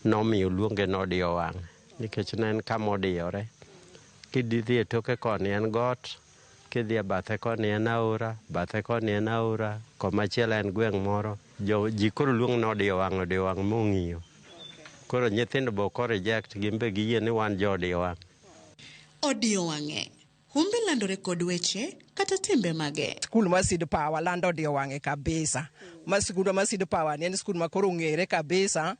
nomiyo luonge nodi owang'e, nikech ne en kamodiyore. Kidhi e toke koni en got, kidhi e bathe koni en aora, bathe koni en aora, komachielo en gweng' moro. Ji koro luong nodi owang'e mong'iyo. Koro nyithindo be ok reject, gimbe giyie ni wan jo odi owang'e. Odi owang'e humbe landore kod weche kata timbe mage. Skul mar Seed Power lando odi owang'e kabisa. Skul mar Seed Power ni en skul ma koro ong'ere kabisa,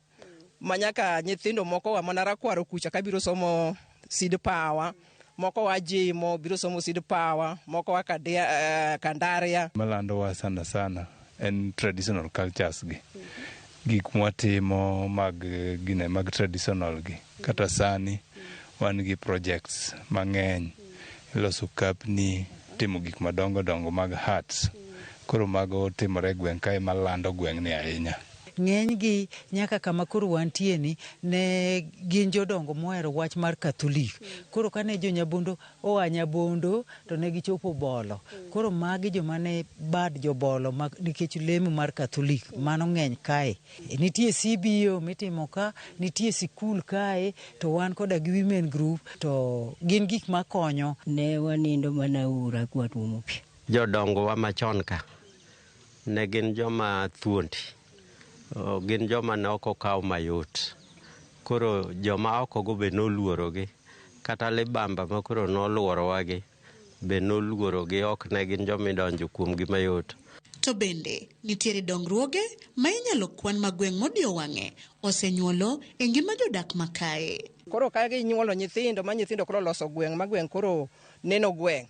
manyaka nyithindo moko wa mana Rakwaro kucha kabiro somo Seed Power, moko wa Jimo biro somo Seed Power, moko wa Kandaria. Malando wa sana sana en traditional cultures gi. Gik mwatimo mag traditional gi. Kata sani wan gi projects mang'eny. Iloso kapni, timo gik madongo dongo mag hearts. Koro mago timore gweng' kae malando gweng' ni ahinya. Ng'eny gi nyaka kama koro wantie ni ne gin jodongo mohero wach mar Katholik. Koro kane jo Nyabondo oa Nyabondo to ne gichopo Bolo. Koro magi joma ne bad jobolo nikech lemo mar Katholik mano ng'eny kae. Nitie CBO mitimo ka, nitie sikul kae, to wan koda gi women group, to gin gik makonyo. Ne wanindo mana ura kwa tuomo pi. Jodongo wa machon ka ne gin joma thuondi. Gin joma ne ok okaw mayot. Koro joma oko go be noluorogi. Kata libamba ma koro noluorowagi be noluorogi, ok ne gin joma idonjo kuomgi mayot. To bende nitiere dongruoge ma inyalo kwan ma gweng' modi owang'e osenyuolo e ngima jodak makae. Koro ka ginyuolo nyithindo ma nyithindo koro loso gweng' ma gweng' koro neno gweng'.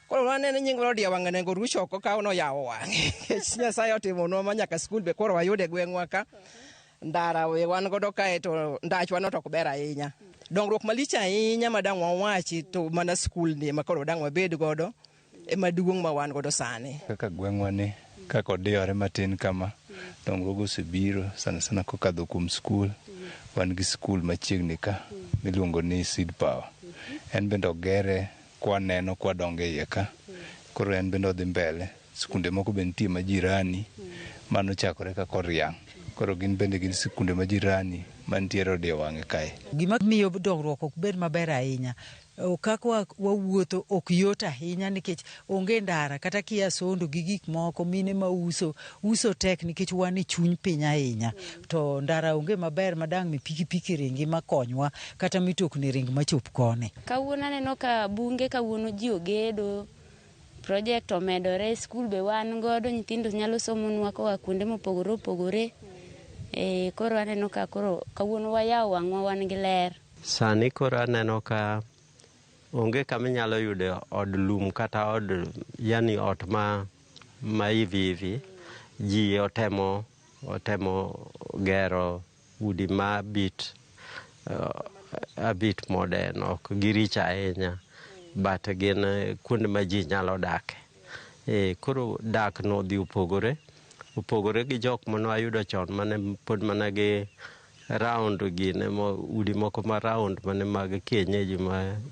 Koro waneno nying odi owang'e nego rucho oko ka ono yawo wang'e. Nyasaye otimonwa ma nyaka skul be koro wayude gweng'wa ka. Ndara we wan godo kae to ndachwa no to ok ber ahinya. Dongruok malich ahinya ma dang' wawachi to mana skul ni ma koro dang' wabed godo e maduong' ma wan godo sani. Kaka gweng'wa ni kaka odiyore matin kama, dongruok osebiro sana sana kokadho kuom skul. Wan gi skul machiegni ka miluongo ni Seed Power. En bende ogere kwaneno kwadongo e iye ka. Koro en bende odhi mbele. Sikunde moko be nitie majirani mano chakore ka Koriang'. Koro gin bende gin sikunde majirani mantiere odi owang'e kae. Gima miyo dongruok ok bed maber ahinya, kaka wawuotho ok yot ahinya nikech onge ndara, kata kia sondo gi gik moko, mine ma uso tek nikech wan e chuny piny ahinya. To ndara onge maber madang' mi pikipiki ringi makonywa kata mitokni ring machop kone. Kawuono aneno ka bunge kawuono ji ogedo, project omedore, skul be wan godo, nyithindo nyalo somonwa koa kuonde mopogore opogore. Koro aneno ka koro kawuono wayawo wang'wa, wan gi ler. Sani koro aneno ka onge kama inyalo yude od lum kata ot ma hivi. Ji otemo gero udi ma abit modern, ok girich ahinya, but gin kuonde ma ji nyalo dake. Koro dak no dhi opogore. opogore gi jok mane wayudo chon mane pod mana gi round gine udi moko ma round mane mag kienyeji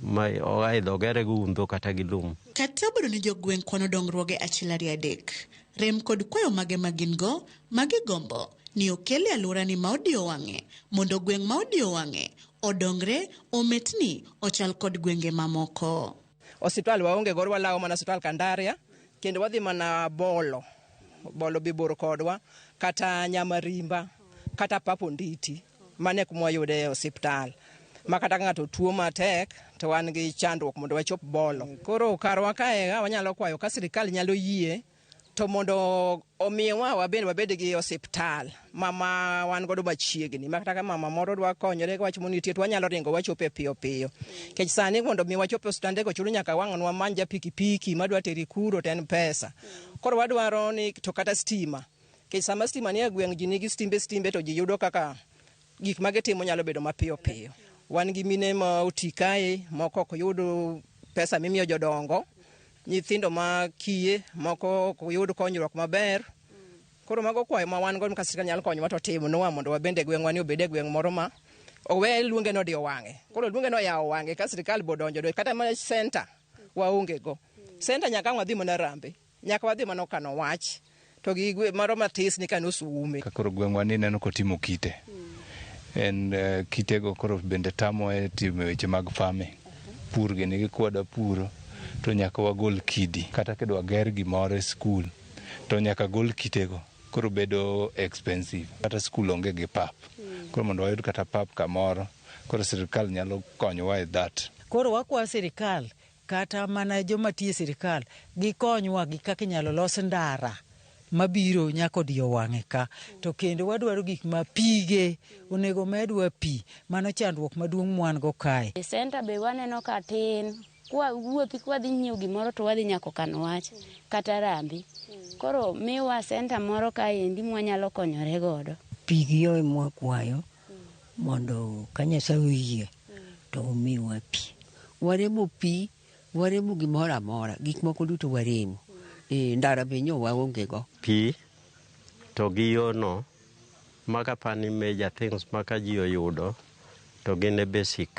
ma oaidho gere go undo kata gi lum. Kata obedo ni jogweng' kono dongruoge achiel ariyo adek, rem kod kwayo mage magin go magi gombo ni okele alworani ma odiyo wang'e mondo gweng' ma odiyo wang'e odongre ometni ochal kod gwenge mamoko. Osiptal waonge gor walawo mana osiptal Kandaria kendo wadhi mana bolo bibor kodwa kata Nyamarimba kata Papo Nditi mane kuma wayude osiptal ma kata ng'ato tuo matek to wan gi chandruok mondo wachop bolo. Koro karwa kae wanyalo kwayo ka sirikal nyalo yie to mondo omiwa wabed gi osiptal mama wan godo machiegni ma kata mama moro dwa konyore wach monitie to wanyalo ringo wachope piyo piyo. Kech sani mondo mi wachope osiptande go chulo nyaka wang'nwa manja pikipiki madwa teri kuro ten pesa. Koro wadwaro ni to kata stima. Kech sama stima ni gweng' ji nigi stimbe to ji yudo kaka gik magitimo nyalo bedo mapiyo piyo. Wan gi mine ma oti kae moko ok yudo pesa mimiyo jodongo, nyithindo ma kiye moko ok yud konyruok maber. Koro mago kwayo ma wan go ka sirikal nyalo konyowa to timonwa mondo wabende gweng'wa ni obed gweng' moro ma owe luonge no dio wang'e. Koro luonge no yawo wang'e ka sirikal bodonjo do kata ma center waonge go. Center nyaka wadhi mana Rambe, nyaka wadhi mana Kano Wach to gi maro matis ni kano Sume. Koro gweng'wa ni neno kotimo kite. En kitego koro bende tamo e timo weche mag farming. Pur gi nigi kwada puro to nyaka wagol kidi kata kedwa ger gimoro e skul to nyaka gol kitego. Koro bedo expensive. Kata skul onge gi pap. Koro mondo wayud kata pap kamoro, koro sirikal nyalo konyowa e that. Koro wakwa sirikal kata mana joma tiyo sirikal gikonywa gi kaka inyalo los ndara mabiro nyaka odiyo wang'e ka. To kendo wadwaro gik ma pige onego medwa pi, mano chandruok maduong' mwan go kae. Senta be waneno ka tin, wuothi kwadhi nyiewo gimoro to wadhi nyako Kano Wach kata Rambi. Koro miwa senta moro kaendi mwanyalo konyore godo. Pigi yo mwakwayo mondo ka Nyasaye oyie to omiwa pi. Waremo pi, waremo gimoro amora, gik moko duto waremo. Ndara be nyo waonge go. Pi to gi yono maka pani major things maka ji oyudo to gine basic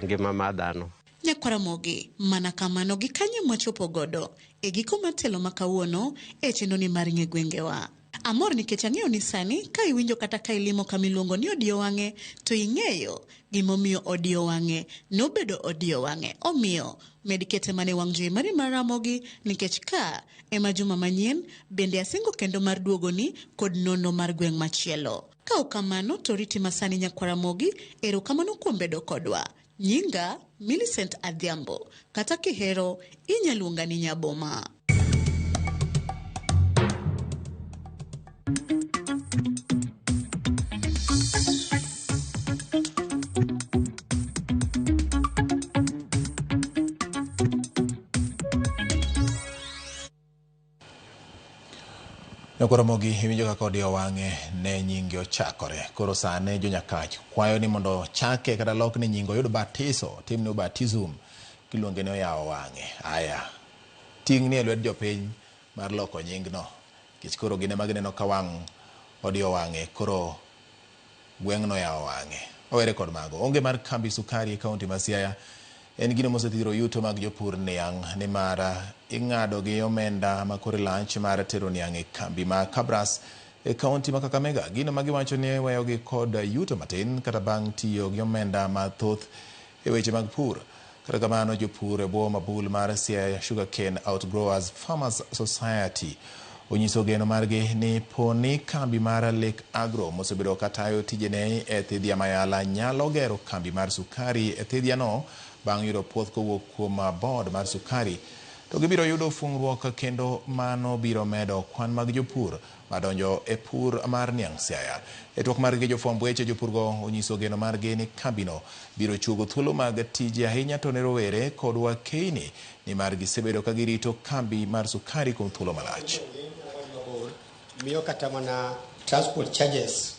ngima ma dhano. Nyakwaramogi mana kamano gi kanye mwachopo godo e giko matelo makawuono e chenoni mar ng'e gwengewa. Amor nikech ang'eyo ni sani ka iwinjo kata ka ilimo kamiluongo ni odiyo wang'e to ing'eyo gimomiyo odiyo wang'e nobedo odiyo wang'e. Omiyo medikete mane wang' jowi mari mar Ramogi nikech ka ema juma manyien bende asingo kendo mar duogoni kod nono mar gweng' machielo. Ka okamano to riti masani Nyakwaramogi, erokamano kuom bedo kodwa. Nyinga Millicent Adhiambo, kata kihero inyaluonga ni Nyaboma. Nyakwaramogi iwinjo kaka odiyo wang'e ne nyinge ochakore. Koro sane jo Nyakach kwayo ni mondo chake kata lok ni nyingo yud batiso, timne baptism kiluonge ni oyawo wang'e. Aya, ting' ni e lwet jopiny mar loko nying no. Kich koro gine magineno ka wang' odiyo wang'e, koro gweng' no yawo wang'e. Owere kod mago, onge mar kambi sukari e kaunti ma Siaya en gino mosethiro yuto mag jopur niang' ni mara ing'ado gi omenda makore lanch mar tero niang' e kambi ma Kabras e kaunti ma Kakamega. Gino magiwacho ni weyo gi kod yuto matin kata bang' tiyo gi omenda mathoth e weche mag pur. Kata kamano jopur e bwo mabul mar Siaya Sugarcane Outgrowers Farmers Society onyiso geno margi ni poni kambi mar Lake Agro mosebedo katayo tijene e Thidhia Mayala nyalo gero kambi mar sukari e Thidhia no bang' yudo puoth kowuok kuom board mar sukari, to gibiro yudo fungruok kendo mano biro medo kwan mag jopur madonjo e pur mar niang' Siaya. E twak margi jofwamb weche jopurgo onyiso geno margi ni kambino biro chugo thuolo mag tije ahinya to ne rowere kod wakeini ni mar gisebedo ka girito kambi mar sukari kuom thuolo malach. Miyo kata mana transport charges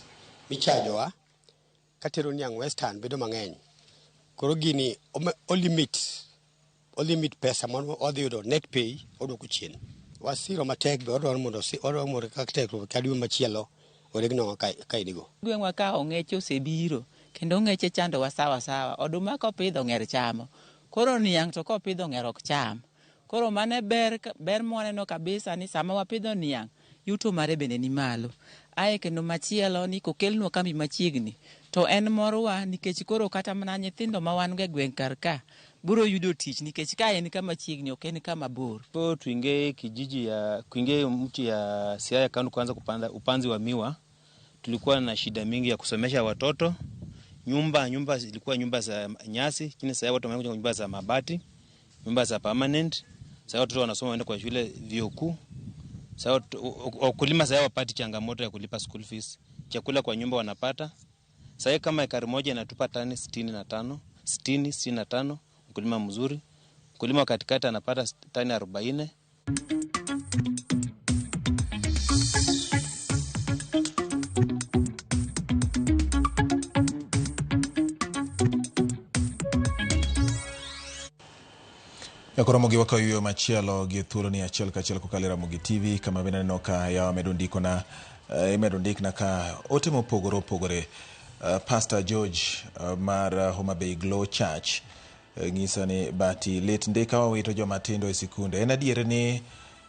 michajowa katero niang' Western bedo mang'eny. Koro gini o limit pesa mono odhi yudo net pay odoko chien. wasiro matek be odwaro mondo kak tekro kadwe machielo oregno kaidigo. Gweng'wa ka ong'ech osebiro kendo ong'eche chandowa sawa. Oduma kopidho ng'er chamo. Koro niang' to kopidho ng'er ok cham. Koro mane ber mwaneno kabisa ni sama wapidho niang' yuto mare bende ni malo. Ae kendo machielo ni kokelnwa kambi machiegni to en morwa nikech koro kata mana nyithindo ma wan ge gweng' kar ka buro yudo tich nikech ka en kama chiegni ok en kama bor. Po tuingie mji ya Siaya County kwanza kupanda upanzi wa miwa. Tulikuwa na shida mingi ya kusomesha watoto. Nyumba zilikuwa nyumba za nyasi, lakini sasa watu wamekuja nyumba za mabati, nyumba za permanent. Sasa watoto wanasoma waenda kwa shule vyuo kuu. Sasa wakulima sasa wapati changamoto ya kulipa school fees. Chakula kwa nyumba wanapata. Sasa kama ekari moja inatupa tani 65, mkulima mzuri. Mkulima katikati anapata tani 40. Yakoromogi wakayo machielo gi thuolo ni achiel kachiel kokalo Ramogi TV kama bende neno ka ya medondiko na ka ote mopogore Pastor George mar Homa Bay Glow Church ngisa ni bati lit ndeka wawito joma tindo e sikunde. En adier ni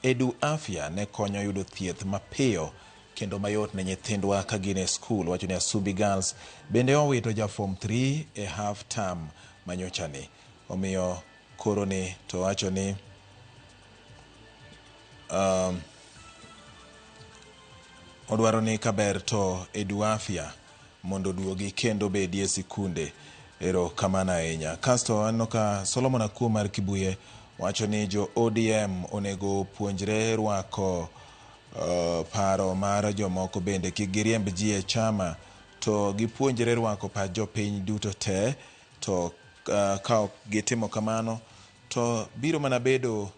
Edu Afya ne konyo yudo thieth mapiyo kendo mayot ne nyithindwa ka gin e skul. Wacho ni Asubi Girls bende owito ja form 3 e half term manyochani. Omiyo koro ni to wacho ni odwaro ni kaber to Edu Afya mondo duogi kendo bedie sikunde. Ero kamana ahinya. Kasto anno ka Solomon Akuo mar Kibuye wacho ni jo ODM onego puonjre rwako paro mar jomoko bende kik giriemb ji e chama to gipuonjre rwako pa jopiny duto te to ka gitimo kamano to biro mana bedo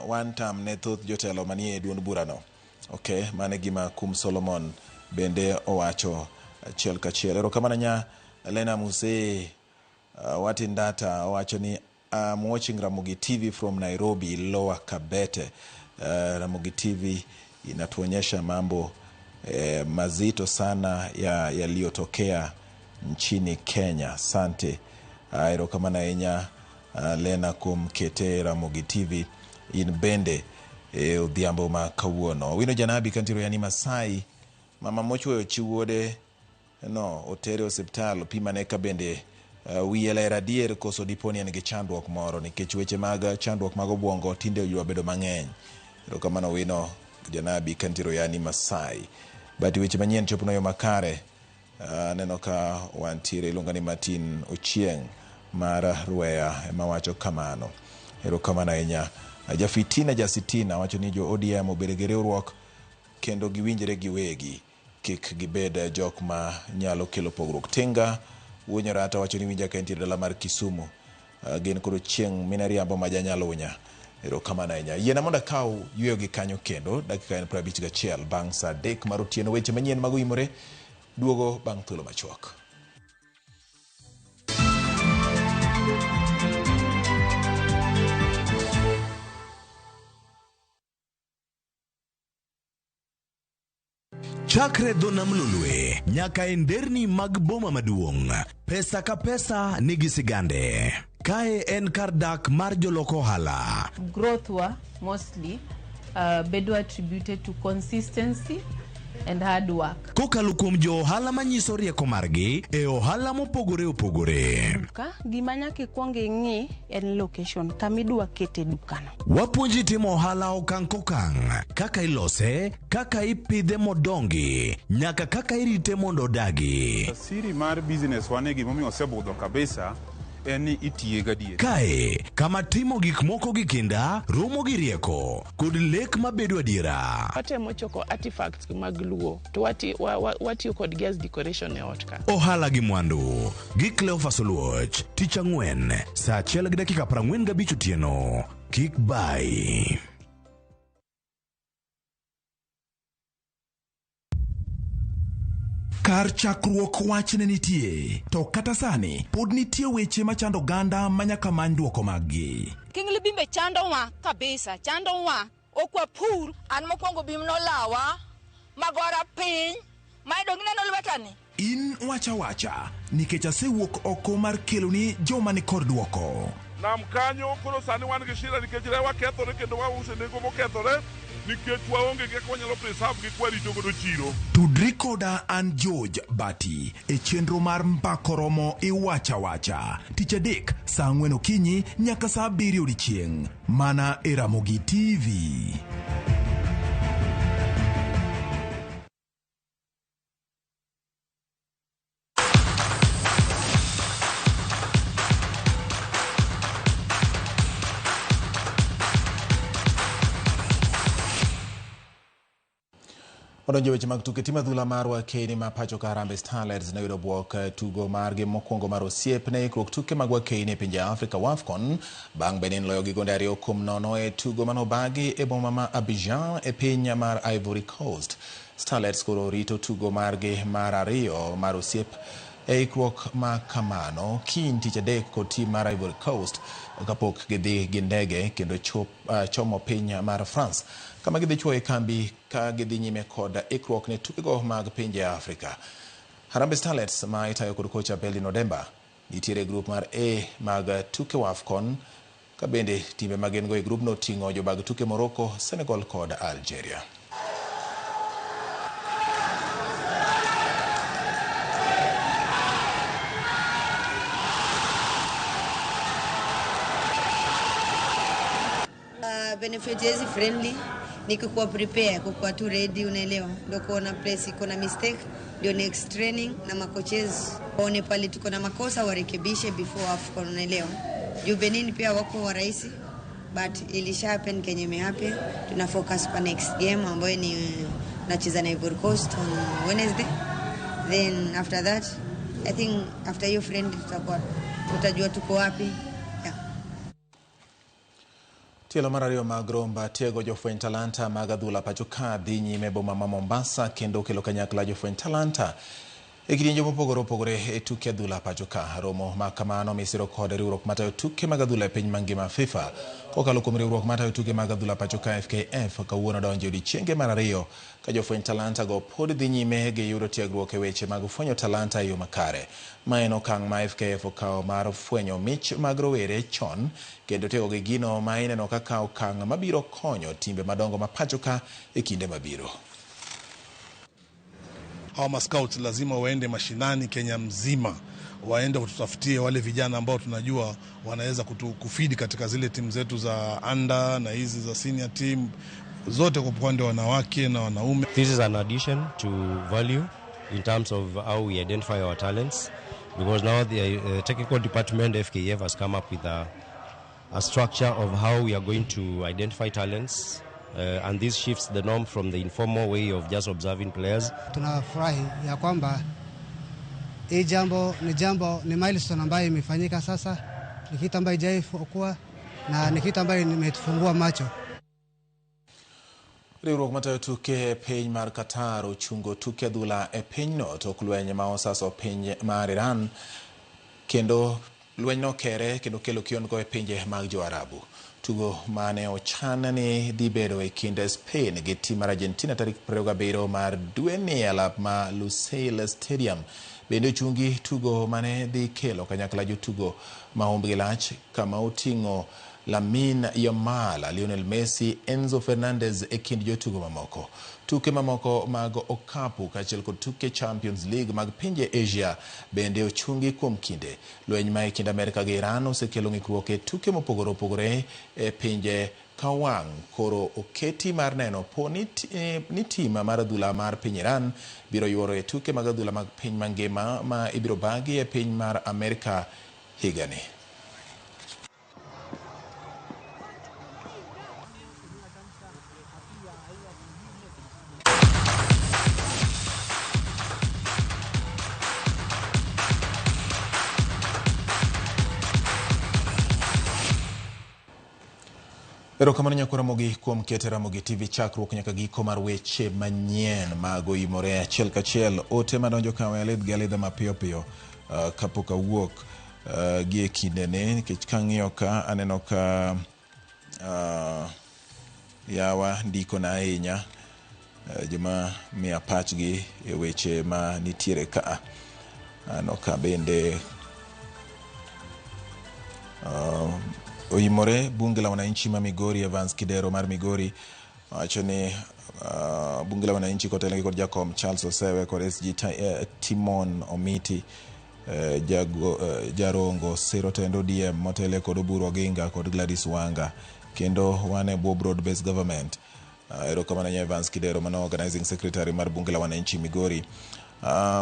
one time ne thoth jotelo manie duond burano. Okay, mane gima kum Solomon bende owacho achiel kachiel. Ero kamana nya Elena Muse Watindata owacho ni I'm watching Ramogi TV from Nairobi, Lower Kabete. Ramogi TV inatuonyesha mambo mazito sana yaliyotokea nchini Kenya. Asante. Ero kama na enya Lena kumkete Ramogi TV in bende odhiambo ma kawuono. Wino janabi kantiro yani Masai mama mochweyo chiwode no otere hospital pima ne ka bende wiye radier koso diponi en gi chandruok moro nikech weche mag chandruok mag obwongo tinde oywa bedo mang'eny. Ero kama no wino janabi kantiro yani Masai. Bati weche manyien chopo yo makare neno ka wantiere iluonga ni Martin Ochieng mar Ruea ema wacho kamano. Ero kamano ahinya. Jafitina Jasitina wacho ni jo ODM obedo gi riwruok kendo giwinjre giwegi kik gibed jok ma nyalo kelo pogruok. Tinga wuonyora ata wacho ni winja ka entiere dala mar Kisumu gin koro chieng' minariambo ma janyalo wunya. Ero kamano ahinya. Yiena mondo akaw yweyo gi kanyo kendo dakika en 51 bang' saa 3 mar otieno. Weche manyien mag Imore duogo bang' thuolo machuok. Chakre dho nam lolwe nyaka e nderni mag boma maduong', pesa ka pesa nigi sigande. Kae en kar dak mar joloko ohala. Growth wa mostly bedo attributed to consistency and hard work. Kokalo kuom jo ohala manyiso rieko margi e ohala mopogore opogore. Ka gima nyaka ikwong ing'i en location kamidwa kete dukano. Wapuonji timo ohala okang' kokang', kaka ilose, kaka ipidhe modongi, nyaka kaka irite mondo odagi. Siri mar business wane gimomiyo osebudho kabisa en ni itiye gadier. Kae kama timo gik moko gi kinda romo gi rieko kod lek mabedo adiera. Watemo choko artifacts mag luo to watiyo kod gas decoration e ot ka. Ohala gi mwandu gi Cleophas Oluoch tich ang'wen saa 1:45 otieno. Kik bai. Kar chakruok wach ne nitie, to kata sani pod nitie weche machando ganda manyaka many duoko maggi. Kinglibimbe chando wa kabisa, chando wa okwa pur an mokwongo bimno lawa magora piny maidongine no lwetani. In wacha nikech asewuok oko mar keloni joma ni kod duoko. Nam kanyo koro sani wan gi shida nikech rewa kethore kendo wause nengo mokethore nikech waonge gi kaka wanyalo preserve gi kwarito godo chiro. Tudri koda an George Bati e chenro mar Mbakoromo Iwacha tich adek saa 4 okinyi nyaka saa 7 odiechieng' mana e Ramogi TV. Odonjo weche mag tuke. Tim adhula marwa Keini ma pacho ka Harambee Starlets ne yudo buok tugo margi mokwongo mar osiep ne ikruok tuke mag Keini e pinje Afrika WAFCON bang' Benin loyo gi gonde 2-0 e tugo manobagi e boma ma Abidjan e piny mar Ivory Coast. Starlets koro rito tugo margi mar ariyo mar osiep e ikruok ma kamano kiny tich adek kod tim mar Ivory Coast kapok gidhi gi ndege kendo chomo piny mar France kama gidhi chuo e kambi ka gidhi nyime kod ikruok ne tukego mag pinje Afrika. Harambee Starlets ma itayo kod kocha Belin Odemba nitiere grup mar A mag tuke WAFCON ka bende timbe magengo e grupno ting'o jobag tuke Morocco, Senegal kod Algeria. Benefit is friendly, nikuwa prepare, kukuwa tu ready, unaelewa. Ndio kuona place iko na mistake, ndio next training na makoches waone pale tuko na makosa warekebishe before AFCON, unaelewa. Juu Benin pia wako wa rahisi, but ilisha happen kenye imehappen. Tuna focus pa next game ambayo ni tunacheza na Ivory Coast on Wednesday. Then after that, I think after your friend tutajua tuko wapi. Tielo mar ariyo mag romba tiego jofweny talanta mag adhula pacho ka dhi nyime boma ma Mombasa kendo kelo kanyakla jofweny talanta e kidienje mopogore opogore e tuke adhula pacho ka. Romo ma kamano misiro kod riwruok matayo tuke mag adhula e piny mangima FIFA kokalo kuom riwruok matayo tuke mag adhula pacho ka FKF kawuono donjo odiechienge mar ariyo ka jofweny talanta go pod dhi nyime gi yudo tiegruok e weche mag fwenyo talanta e yo makare. Ma en okang' ma FKF okawo mar fwenyo mich mag rowere chon kendo tego gi gino ma ineno kaka okang' mabiro konyo timbe madongo ma pacho ka e kinde mabiro. Hawa mascouts lazima waende mashinani Kenya mzima, waende kututafutie wale vijana ambao tunajua wanaweza kufidi katika zile timu zetu za under na hizi za senior team zote kwa upande wa wanawake na wanaume. This is an addition to value in terms of how we identify our talents, because now the technical department FKF has come up with a structure of how we are going to identify talents. And this shifts the norm from the informal way of just observing players. Tunafurahi ya kwamba hii jambo ni milestone ambayo imefanyika sasa, ni kitu ambayo haijaikuwa na ni kitu ambayo imetufungua macho. Riwruok matayo tuke piny mar Qatar ochungo tuke adhula e pinyno tok lweny ma osaso piny mar Iran kendo lweny no kere kendo kelo kiongo e pinje mag Jo-Arabu. Tugo mane ochan ni dhi bedo e kind Spain gi tim mar Argentina tarik 27 mar dwe ni alap ma Lusail Stadium. Bende ochungi tugo mane dhi kelo kanyakla jotugo ma humbgi lach kama oting'o Lamine Yamal, Lionel Messi, Enzo Fernandez e kind jotugo mamoko. Tuke mamoko mag okapu kaachiel kod tuke Champions League mag pinje Asia bende ochungi kuom kinde. Lweny ma e kind Amerika gi Iran osekelo ng'ikruok e tuke mopogore opogore e pinje kawang' koro oketi mar neno po ni tim mar adhula mar piny Iran biro yuoro e tuke mag adhula mag piny mangima ma ibiro bagi e piny mar Amerika higani. Erokamano nyakora Ramogi kuom keto Ramogi TV chakruok nyaka giko mar weche manyien mago imore achiel kachiel. Ote madonjo ka walid galidha mapiyo piyo kapok awuok gi e kindene nikech kang'iyo ka aneno ka yawa ndiko na ahinya joma mia pachgi e weche ma nitiere ka ano ka bende oimore bunge la wananchi ma Migori. Evans Kidero mar Migori wacho ni bunge la wananchi kotelegi kod Jakom Charles Osewe kod SG Timon Omiti Jarongo Siro Tendo DM motele kod Oburu Oginga kod Gladys Wanga kendo wane bo broad based government. Erokamano Evans Kidero mano organizing secretary mar bunge la wananchi Migori.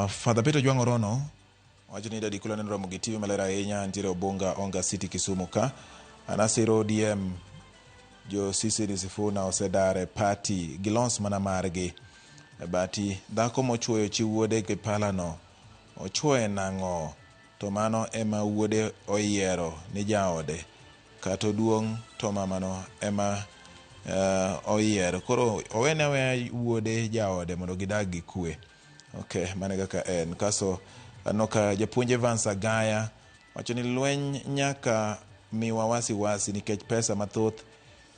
Father Peter Jwang Orono wacho ni dadi kulane romo gi TV malera ahinya ntiere Obonga Onga City Kisumu ka anasiro DM jo Sisiri Sifuna osedare party gilons mana margi bati dhako mochuoyo chi wuode ke palano ochuoye nang'o to mano ema wuode oyiero ni jaode kato duong' to mamano ema oyiero koro owene we wuode jaode mondo gidag gi kwe. Okay, mane kaka en kaso anoka japuonje Evans Agaya wacho ni lweny nyaka miwa wasi nikech pesa mathoth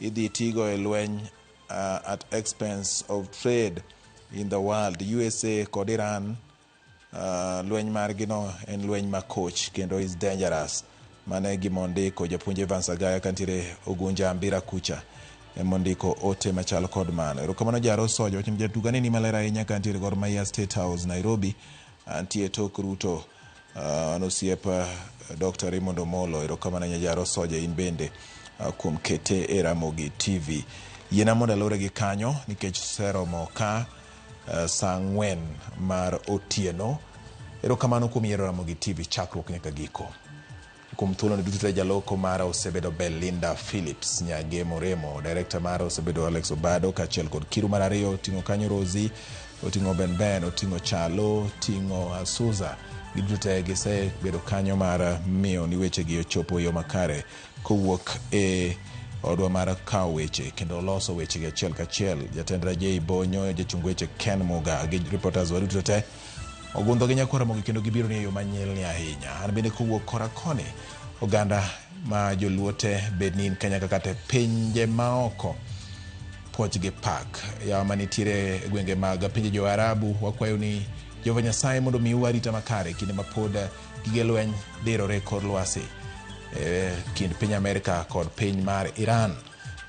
idhi tigo e lweny at expense of trade in the world. USA kod Iran lweny margino en lweny makoch kendo is dangerous. Mane gimondiko japuonje Evans Agaya kantire Ogunja Ambira kucha mondiko ote machalo kod mano. Erokamano Jaro Soja wacho jatugani ni malera ahinya kantire Gor Mahia State House Nairobi antie tok Ruto anosiepa Dr. Raymond Omolo. Erokamano Jaro Soja in bende kuom kete e Ramogi TV. Yena mondo alore gi kanyo nikech seromo ka saa 4 mar otieno. Erokamano kuom yiero Ramogi TV chakruok nyaka giko. Kuom thuolo ni duto jaloko mara osebedo Belinda Phillips, Nyage Moremo, director mara osebedo Alex Obado kachiel kod Kiru mar ariyo oting'o kanyo Rosie, oting'o Ben, oting'o Chalo, oting'o Asuza. Giduto gisebedo kanyo mar miyo ni weche gi ochopo yo makare kowuok e odwa mar kawo weche kendo loso weche gi achiel kachiel. Jatend Rajay Bonyo, jachung weche Ken Muga gi reporters waduto te ogundho gi nyakwara mogi kendo gibiro ni yo manyelni ahinya. An bende kowuok kora koni oganda ma joluote bednin Kenya kata pinje maoko poch gi pak ya manitiere gwenge mag pinje jo Arabu. Wakwayo ni Jehova Nyasaye mondo mi warita makare kinde ma pod gige lweny dirore kor lwasi kind piny Amerika kod piny mar Iran.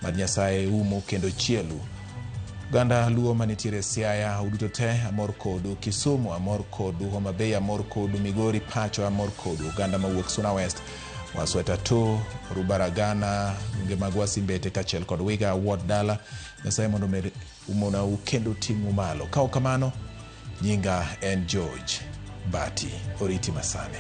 Mad Nyasaye umo kendo chielu ganda luo manitiere Siaya uduto te amor kodu, Kisumu amor kodu, Homa Bay amor kodu, Migori Pacho amor kodu, ganda mawuok Suna West, Wasweta tu, Rubaragana, Ngemagwasi Mbete kachiel kod Wiga Ward Dala. Nyasaye mondo umona ukendo ting'u malo. Kao kamano nyinga en George Bati Oriti Masane.